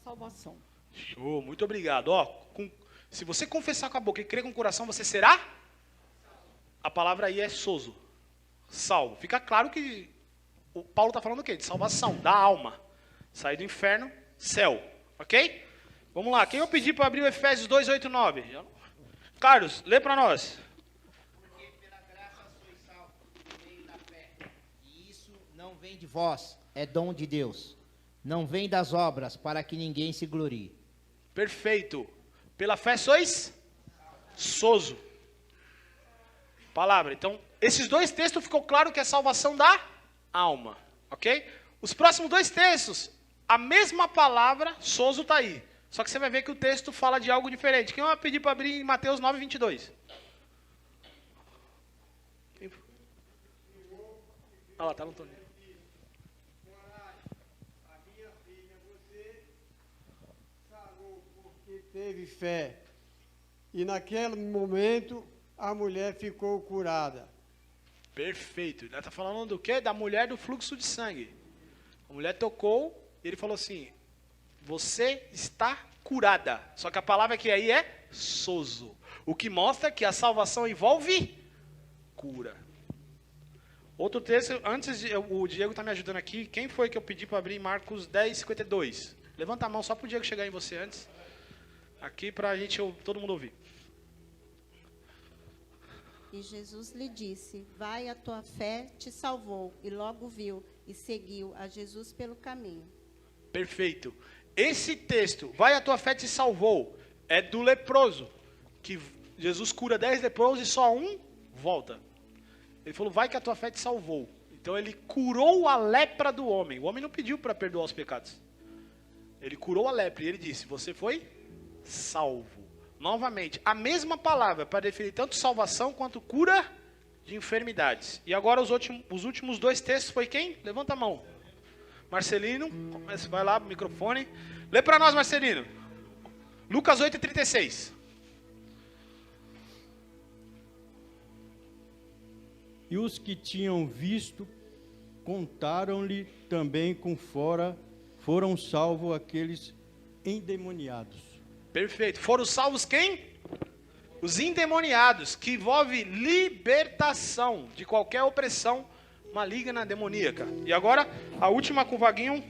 B: Salvação.
A: Show, muito obrigado. Ó, se você confessar com a boca e crer com o coração, você será? A palavra aí é sozo, salvo. Fica claro que o Paulo está falando o quê? De salvação, da alma. Sair do inferno, céu. Ok? Vamos lá, quem eu pedi para abrir o Efésios 2, 8, 9? Carlos, lê para nós.
C: Porque pela graça sois salvos por meio da fé. E isso não vem de vós, é dom de Deus. Não vem das obras, para que ninguém se glorie.
A: Perfeito. Pela fé sois sozo. Palavra. Então, esses dois textos ficou claro que é salvação da alma. Ok? Os próximos dois textos, a mesma palavra, sozo está aí. Só que você vai ver que o texto fala de algo diferente. Quem eu vou pedir para abrir em Mateus 9, 22? Ah lá, tá no Toninho.
D: Teve fé, e naquele momento a mulher ficou curada.
A: Perfeito. Ele está falando do quê? Da mulher do fluxo de sangue. A mulher tocou e ele falou assim: você está curada. Só que a palavra que aí é sozo. O que mostra que a salvação envolve cura. Outro texto, antes o Diego está me ajudando aqui. Quem foi que eu pedi para abrir Marcos 10, 52? Levanta a mão só para o Diego chegar em você antes. Aqui para a gente, todo mundo ouvir.
E: E Jesus lhe disse: vai, a tua fé te salvou. E logo viu e seguiu a Jesus pelo caminho.
A: Perfeito. Esse texto, vai, a tua fé te salvou, é do leproso. Que Jesus cura 10 leprosos e só um volta. Ele falou: vai que a tua fé te salvou. Então ele curou a lepra do homem. O homem não pediu para perdoar os pecados. Ele curou a lepra e ele disse: você foi salvo. Novamente, a mesma palavra para definir tanto salvação quanto cura de enfermidades. E agora os últimos dois textos foi quem? Levanta a mão. Marcelino, vai lá, microfone. Lê para nós, Marcelino. Lucas 8, 36.
F: E os que tinham visto
B: contaram-lhe também com foram salvos aqueles endemoniados.
A: Perfeito. Foram salvos quem? Os endemoniados, que envolve libertação de qualquer opressão maligna, demoníaca. E agora, a última com o Vaguinho,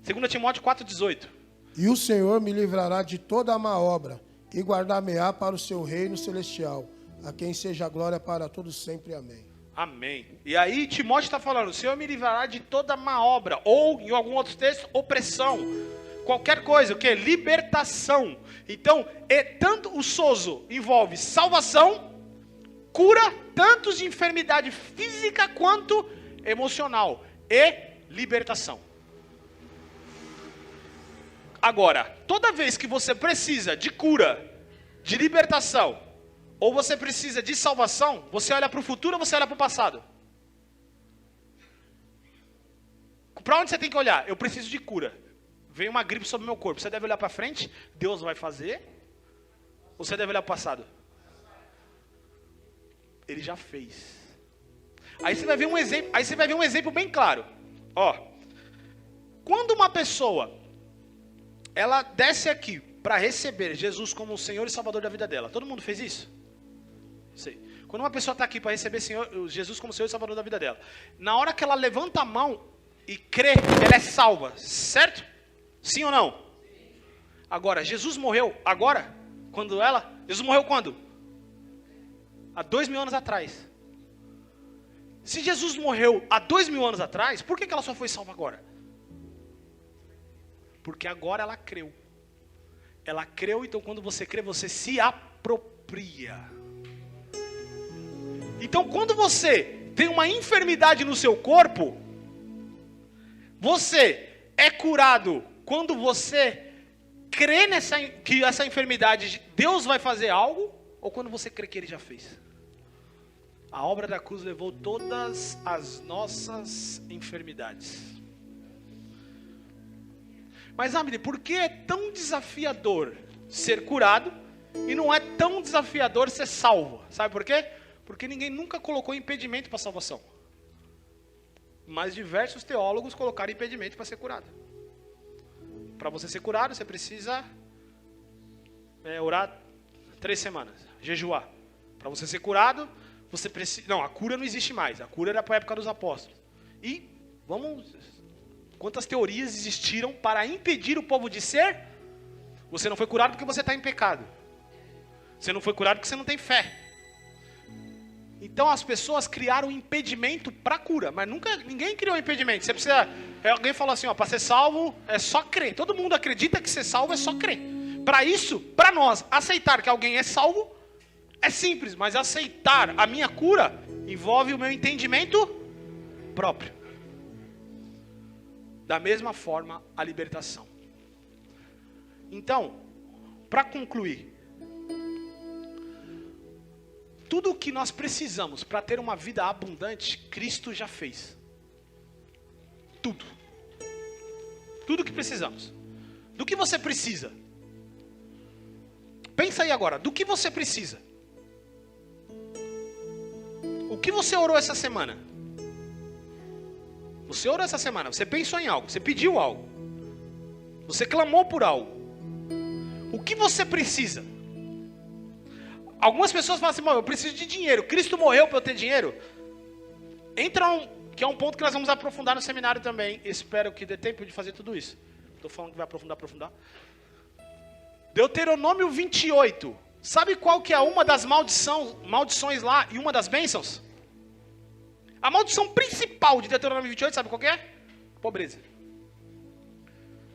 A: 2 Timóteo 4,18.
F: E o Senhor me livrará de toda a má obra e guardar-me-á para o seu reino celestial, a quem seja a glória para todos sempre. Amém.
A: Amém. E aí Timóteo está falando, o Senhor me livrará de toda má obra, ou em algum outro texto, opressão. Qualquer coisa, o que? Libertação. Então, tanto o sozo envolve salvação, cura, tanto de enfermidade física quanto emocional, e libertação. Agora, toda vez que você precisa de cura, de libertação, ou você precisa de salvação, você olha para o futuro ou você olha para o passado? Para onde você tem que olhar? Eu preciso de cura. Vem uma gripe sobre o meu corpo. Você deve olhar para frente, Deus vai fazer? Ou você deve olhar para o passado? Ele já fez. Aí você vai ver um exemplo bem claro. Ó, quando uma pessoa ela desce aqui para receber Jesus como o Senhor e Salvador da vida dela. Todo mundo fez isso? Sei. Quando uma pessoa está aqui para receber Jesus como Senhor e Salvador da vida dela, na hora que ela levanta a mão e crê, ela é salva, certo? Sim ou não? Agora, Jesus morreu agora? Jesus morreu quando? Há 2000 anos atrás. Se Jesus morreu há 2000 anos atrás, por que ela só foi salva agora? Porque agora ela creu. Ela creu, então quando você crê, você se apropria. Então quando você tem uma enfermidade no seu corpo, você é curado quando você crê que essa enfermidade, Deus vai fazer algo, ou quando você crê que Ele já fez. A obra da cruz levou todas as nossas enfermidades. Mas, Abner, por que é tão desafiador ser curado e não é tão desafiador ser salvo? Sabe por quê? Porque ninguém nunca colocou impedimento para a salvação. Mas diversos teólogos colocaram impedimento para ser curado. Para você ser curado, você precisa orar 3 semanas, jejuar. Para você ser curado, você precisa... Não, a cura não existe mais. A cura era para a época dos apóstolos. E quantas teorias existiram para impedir o povo de ser? Você não foi curado porque você está em pecado. Você não foi curado porque você não tem fé. Então as pessoas criaram um impedimento para a cura, mas ninguém criou um impedimento. Você precisa, alguém falou assim, para ser salvo é só crer. Todo mundo acredita que ser salvo é só crer. Para isso, para nós, aceitar que alguém é salvo é simples, mas aceitar a minha cura envolve o meu entendimento próprio. Da mesma forma, a libertação. Então, para concluir, tudo o que nós precisamos para ter uma vida abundante, Cristo já fez. Tudo. Tudo o que precisamos. Do que você precisa? Pensa aí agora, do que você precisa? O que você orou essa semana? Você orou essa semana, você pensou em algo, você pediu algo. Você clamou por algo. O que você precisa? Algumas pessoas falam assim, eu preciso de dinheiro. Cristo morreu para eu ter dinheiro. Que é um ponto que nós vamos aprofundar no seminário também. Espero que dê tempo de fazer tudo isso. Estou falando que vai aprofundar. Deuteronômio 28. Sabe qual que é uma das maldições lá e uma das bênçãos? A maldição principal de Deuteronômio 28, sabe qual que é? Pobreza.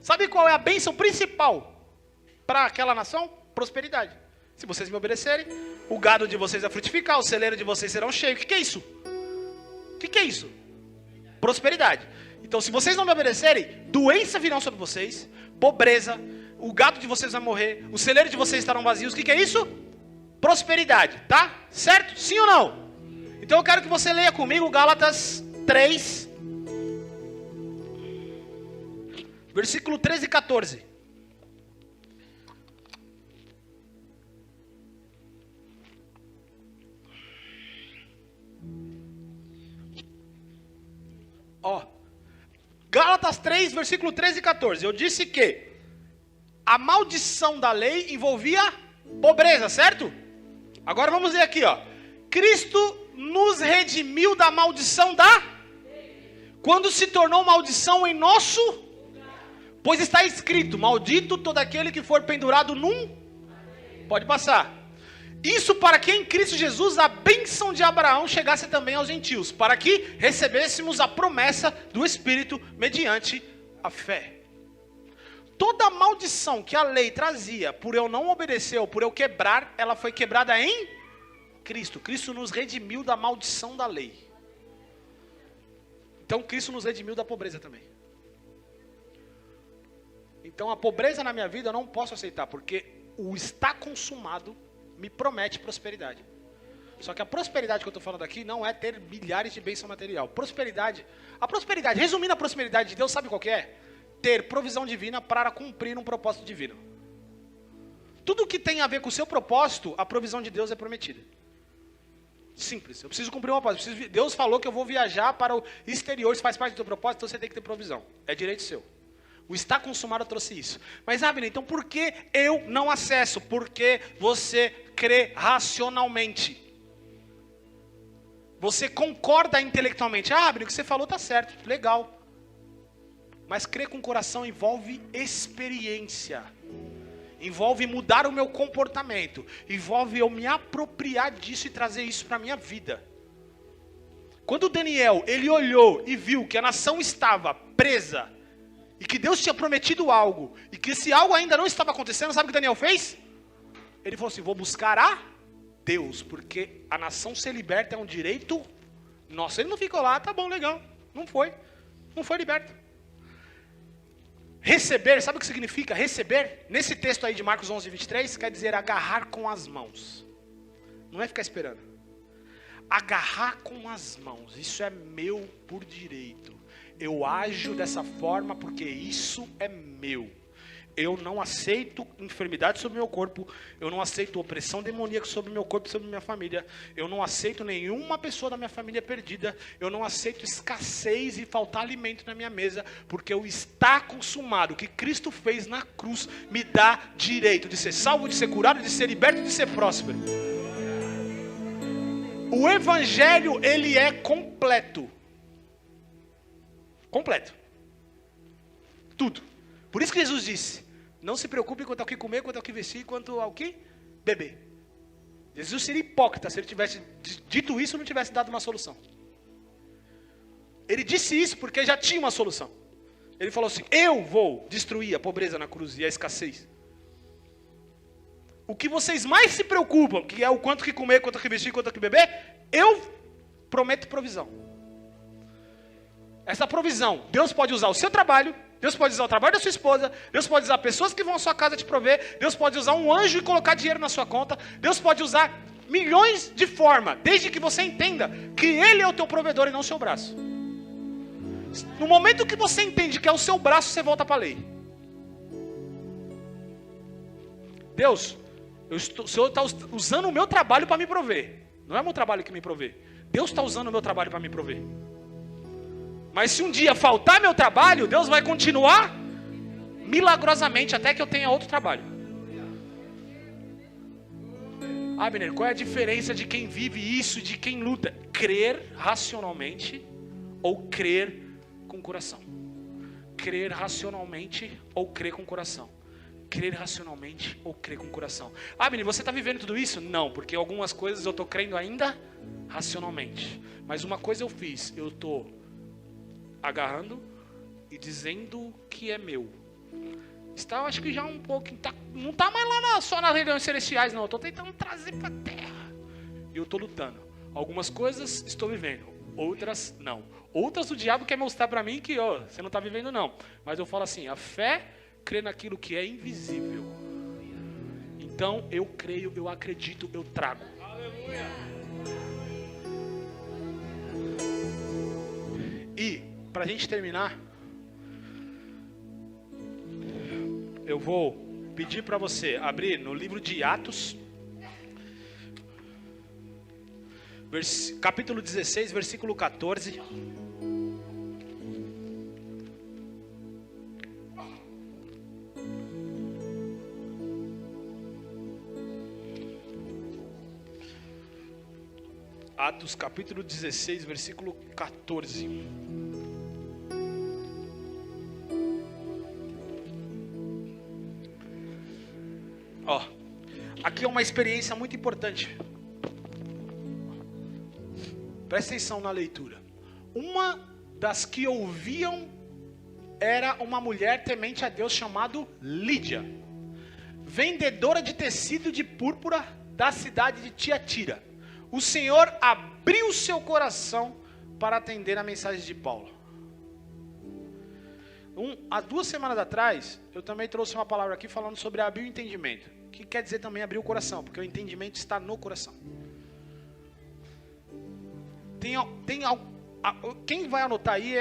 A: Sabe qual é a bênção principal para aquela nação? Prosperidade. Se vocês me obedecerem, o gado de vocês vai frutificar, o celeiro de vocês serão cheios. O que é isso? O que é isso? Prosperidade. Então, se vocês não me obedecerem, doença virão sobre vocês, pobreza, o gado de vocês vai morrer, o celeiro de vocês estarão vazios. O que é isso? Prosperidade, tá? Certo? Sim ou não? Então eu quero que você leia comigo Gálatas 3, versículo 13 e 14. Ó, Gálatas 3, versículo 13 e 14. Eu disse que a maldição da lei envolvia pobreza, certo? Agora vamos ver aqui, ó. Cristo nos redimiu da maldição da... Quando se tornou maldição em nosso... Pois está escrito, maldito todo aquele que for pendurado num... Pode passar. Isso para que em Cristo Jesus a bênção de Abraão chegasse também aos gentios, para que recebêssemos a promessa do Espírito mediante a fé. Toda maldição que a lei trazia por eu não obedecer ou por eu quebrar, ela foi quebrada em Cristo. Cristo nos redimiu da maldição da lei. Então Cristo nos redimiu da pobreza também. Então a pobreza na minha vida eu não posso aceitar, porque o está consumado me promete prosperidade. Só que a prosperidade que eu estou falando aqui não é ter milhares de bênção material. Prosperidade, a prosperidade, resumindo a prosperidade de Deus, sabe qual que é? Ter provisão divina para cumprir um propósito divino. Tudo que tem a ver com o seu propósito, a provisão de Deus é prometida. Simples, eu preciso cumprir um propósito. Deus falou que eu vou viajar para o exterior, isso faz parte do teu propósito, então você tem que ter provisão. É direito seu. O está consumado trouxe isso. Mas, Abner, então por que eu não acesso? Porque você crê racionalmente. Você concorda intelectualmente. Ah, Abner, o que você falou está certo, legal. Mas crer com o coração envolve experiência. Envolve mudar o meu comportamento. Envolve eu me apropriar disso e trazer isso para a minha vida. Quando Daniel, ele olhou e viu que a nação estava presa, e que Deus tinha prometido algo, e que esse algo ainda não estava acontecendo, sabe o que Daniel fez? Ele falou assim, vou buscar a Deus, porque a nação ser liberta é um direito nosso. Ele não ficou lá, tá bom, legal, não foi liberto. Receber, sabe o que significa receber? Nesse texto aí de Marcos 11, 23, quer dizer agarrar com as mãos. Não é ficar esperando. Agarrar com as mãos, isso é meu por direito. Eu ajo dessa forma porque isso é meu. Eu não aceito enfermidade sobre o meu corpo. Eu não aceito opressão demoníaca sobre o meu corpo e sobre minha família. Eu não aceito nenhuma pessoa da minha família perdida. Eu não aceito escassez e faltar alimento na minha mesa. Porque o está consumado, o que Cristo fez na cruz, me dá direito de ser salvo, de ser curado, de ser liberto, de ser próspero. O evangelho, ele é completo. Completo. Tudo. Por isso que Jesus disse, não se preocupe quanto ao que comer, quanto ao que vestir, quanto ao que beber. Jesus seria hipócrita se ele tivesse dito isso e não tivesse dado uma solução. Ele disse isso porque já tinha uma solução. Ele falou assim, eu vou destruir a pobreza na cruz e a escassez. O que vocês mais se preocupam, que é o quanto que comer, quanto que vestir, quanto que beber, eu prometo provisão. Essa provisão, Deus pode usar o seu trabalho, Deus pode usar o trabalho da sua esposa, Deus pode usar pessoas que vão à sua casa te prover, Deus pode usar um anjo e colocar dinheiro na sua conta, Deus pode usar milhões de formas, desde que você entenda que Ele é o teu provedor e não o seu braço. No momento que você entende que é o seu braço, você volta para a lei. Deus, o Senhor está usando o meu trabalho para me prover. Não é o meu trabalho que me provê. Deus está usando o meu trabalho para me prover. Mas se um dia faltar meu trabalho, Deus vai continuar milagrosamente até que eu tenha outro trabalho. Abner, qual é a diferença de quem vive isso e de quem luta? Crer racionalmente ou crer com o coração? Crer racionalmente ou crer com o coração? Crer racionalmente ou crer com o coração? Abner, você está vivendo tudo isso? Não, porque algumas coisas eu estou crendo ainda racionalmente. Mas uma coisa eu fiz, eu estou agarrando e dizendo que é meu. Está, acho que já um pouco, não está mais lá só nas regiões celestiais, não. Eu estou tentando trazer para a terra. E eu estou lutando. Algumas coisas estou vivendo, outras não. Outras o diabo quer mostrar para mim que você não está vivendo não. Mas eu falo assim, a fé crê naquilo que é invisível. Então eu creio, eu acredito, eu trago. Aleluia. E para a gente terminar, eu vou pedir para você abrir no livro de Atos, capítulo 16, versículo 14. Atos capítulo 16, versículo 14. Ó, aqui é uma experiência muito importante. Presta atenção na leitura. Uma das que ouviam era uma mulher temente a Deus chamada Lídia, vendedora de tecido de púrpura da cidade de Tiatira. O Senhor abriu seu coração para atender a mensagem de Paulo. Há 2 semanas atrás, eu também trouxe uma palavra aqui falando sobre abrir o entendimento, que quer dizer também abrir o coração, porque o entendimento está no coração. Quem vai anotar aí,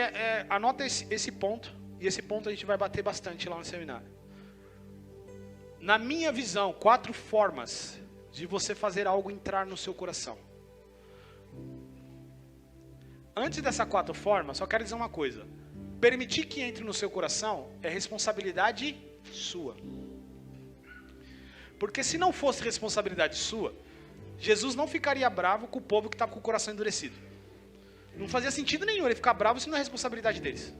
A: anota esse ponto, e esse ponto a gente vai bater bastante lá no seminário. Na minha visão, 4 formas de você fazer algo entrar no seu coração. Antes dessas 4 formas, só quero dizer uma coisa. Permitir que entre no seu coração é responsabilidade sua. Porque se não fosse responsabilidade sua, Jesus não ficaria bravo com o povo que estava com o coração endurecido. Não fazia sentido nenhum ele ficar bravo se não é responsabilidade deles.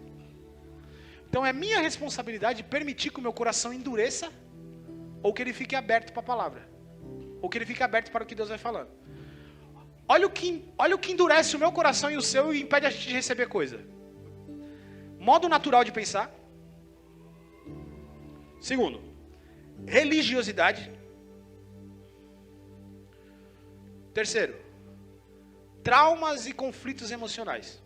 A: Então é minha responsabilidade permitir que o meu coração endureça, ou que ele fique aberto para a palavra, ou que ele fique aberto para o que Deus vai falando. Olha o que endurece o meu coração e o seu e impede a gente de receber coisa. Modo natural de pensar. Segundo, religiosidade. Terceiro, traumas e conflitos emocionais.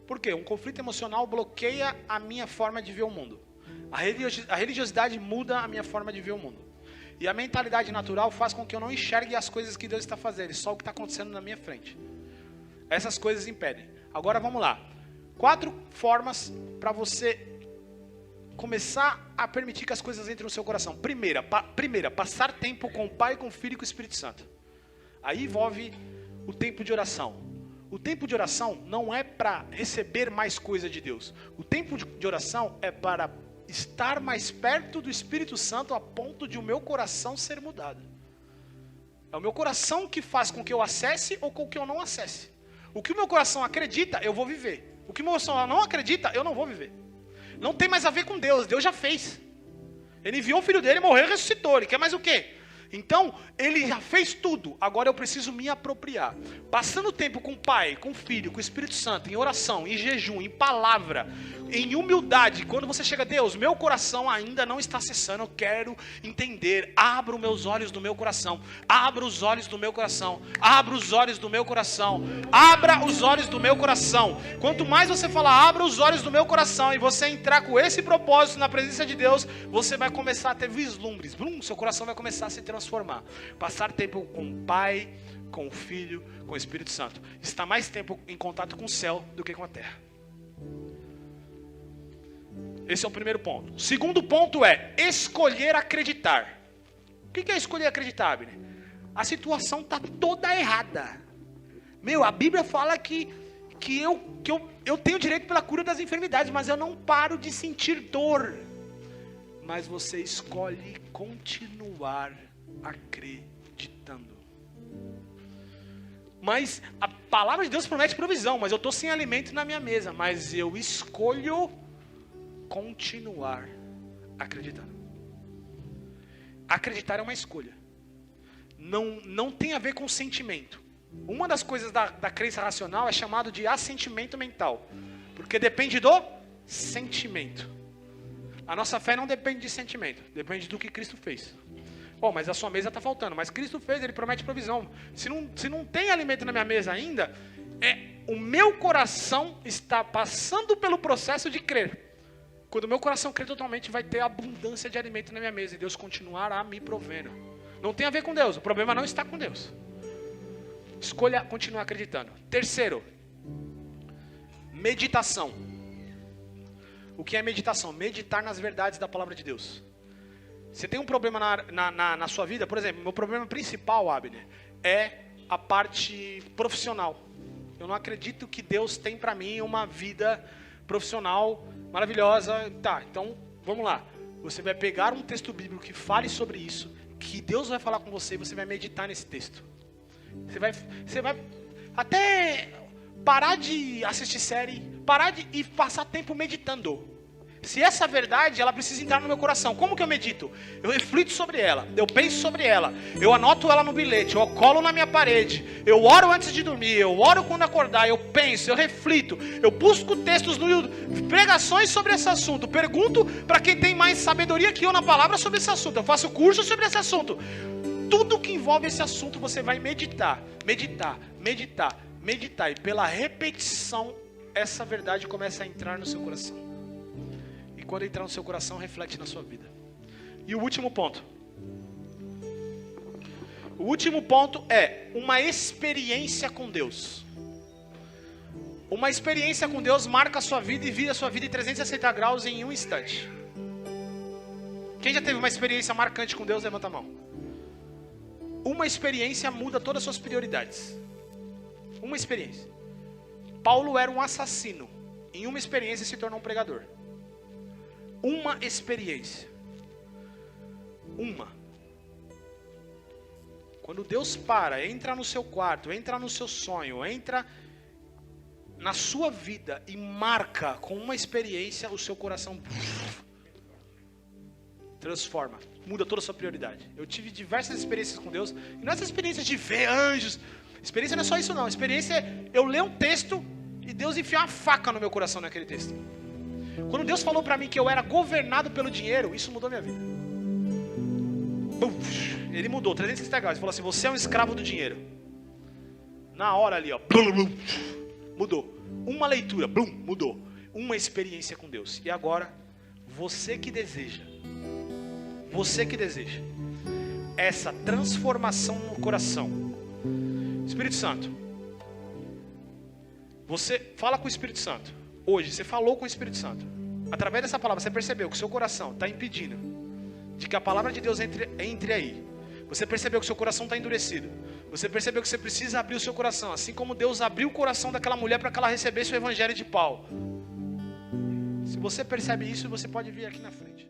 A: Por quê? Um conflito emocional bloqueia a minha forma de ver o mundo. A religiosidade muda a minha forma de ver o mundo. E a mentalidade natural faz com que eu não enxergue as coisas que Deus está fazendo, só o que está acontecendo na minha frente. Essas coisas impedem. Agora vamos lá. 4 formas para você começar a permitir que as coisas entrem no seu coração. Primeira, passar tempo com o Pai, com o Filho e com o Espírito Santo. Aí envolve o tempo de oração. O tempo de oração não é para receber mais coisa de Deus. O tempo de oração é para estar mais perto do Espírito Santo a ponto de o meu coração ser mudado. É o meu coração que faz com que eu acesse ou com que eu não acesse. O que o meu coração acredita, eu vou viver. O que o meu coração não acredita, eu não vou viver. Não tem mais a ver com Deus, Deus já fez. Ele enviou o filho dele, morreu e ressuscitou. Ele quer mais o quê? Então, ele já fez tudo, agora eu preciso me apropriar. Passando tempo com o Pai, com o Filho, com o Espírito Santo, em oração, em jejum, em palavra, em humildade. Quando você chega a Deus, meu coração ainda não está acessando, eu quero entender. Abra os meus olhos do meu coração. Abra os olhos do meu coração. Abra os olhos do meu coração. Abra os olhos do meu coração. Quanto mais você falar, abra os olhos do meu coração, e você entrar com esse propósito na presença de Deus, você vai começar a ter vislumbres. Seu coração vai começar a se transformar. Passar tempo com o Pai, com o Filho, com o Espírito Santo. Estar mais tempo em contato com o céu do que com a terra. Esse é o primeiro ponto. O segundo ponto é escolher acreditar. O que é escolher acreditar, Abner? A situação está toda errada. A Bíblia fala que eu tenho direito pela cura das enfermidades, mas eu não paro de sentir dor. Mas você escolhe continuar acreditando. Mas a palavra de Deus promete provisão, mas eu estou sem alimento na minha mesa, mas eu escolho continuar acreditando. Acreditar é uma escolha. Não tem a ver com sentimento. Uma das coisas da crença racional é chamado de assentimento mental, porque depende do sentimento. A nossa fé não depende de sentimento, depende do que Cristo fez. Mas a sua mesa está faltando, mas Cristo fez, Ele promete provisão. Se não tem alimento na minha mesa ainda, o meu coração está passando pelo processo de crer. Quando o meu coração crer totalmente, vai ter abundância de alimento na minha mesa, e Deus continuará me provendo. Não tem a ver com Deus, o problema não está com Deus. Escolha continuar acreditando. Terceiro, meditação. O que é meditação? Meditar nas verdades da palavra de Deus. Você tem um problema na sua vida, por exemplo, meu problema principal, Abner, é a parte profissional. Eu não acredito que Deus tem para mim uma vida profissional maravilhosa. Tá, então vamos lá. Você vai pegar um texto bíblico que fale sobre isso, que Deus vai falar com você, e você vai meditar nesse texto. Você vai até parar de assistir série, parar de e passar tempo meditando. Se essa verdade, ela precisa entrar no meu coração. Como que eu medito? Eu reflito sobre ela, eu penso sobre ela, eu anoto ela no bilhete, eu colo na minha parede, eu oro antes de dormir, eu oro quando acordar, eu penso, eu reflito, eu busco textos no YouTube, pregações sobre esse assunto, pergunto para quem tem mais sabedoria que eu na palavra sobre esse assunto, eu faço curso sobre esse assunto. Tudo que envolve esse assunto você vai meditar, meditar, meditar, meditar, e pela repetição essa verdade começa a entrar no seu coração. Quando entrar no seu coração, reflete na sua vida. E o último ponto. O último ponto é uma experiência com Deus. Uma experiência com Deus marca a sua vida e vira a sua vida em 360 graus em um instante. Quem já teve uma experiência marcante com Deus, levanta a mão. Uma experiência muda todas as suas prioridades. Uma experiência. Paulo era um assassino. Em uma experiência se tornou um pregador. Uma experiência. Uma. Quando Deus entra no seu quarto, entra no seu sonho, entra na sua vida e marca com uma experiência, o seu coração transforma, muda toda a sua prioridade. Eu tive diversas experiências com Deus, e não é essa experiência de ver anjos. Experiência não é só isso não. Experiência é eu ler um texto e Deus enfiar uma faca no meu coração naquele texto. Quando Deus falou para mim que eu era governado pelo dinheiro, isso mudou minha vida. Ele mudou 360 graus. Ele falou assim: você é um escravo do dinheiro. Na hora ali, ó, mudou. Uma leitura, mudou. Uma experiência com Deus. E agora, você que deseja essa transformação no coração, Espírito Santo, você fala com o Espírito Santo. Hoje, você falou com o Espírito Santo. Através dessa palavra, você percebeu que o seu coração está impedindo de que a palavra de Deus entre aí. Você percebeu que o seu coração está endurecido. Você percebeu que você precisa abrir o seu coração. Assim como Deus abriu o coração daquela mulher para que ela recebesse o evangelho de Paulo. Se você percebe isso, você pode vir aqui na frente.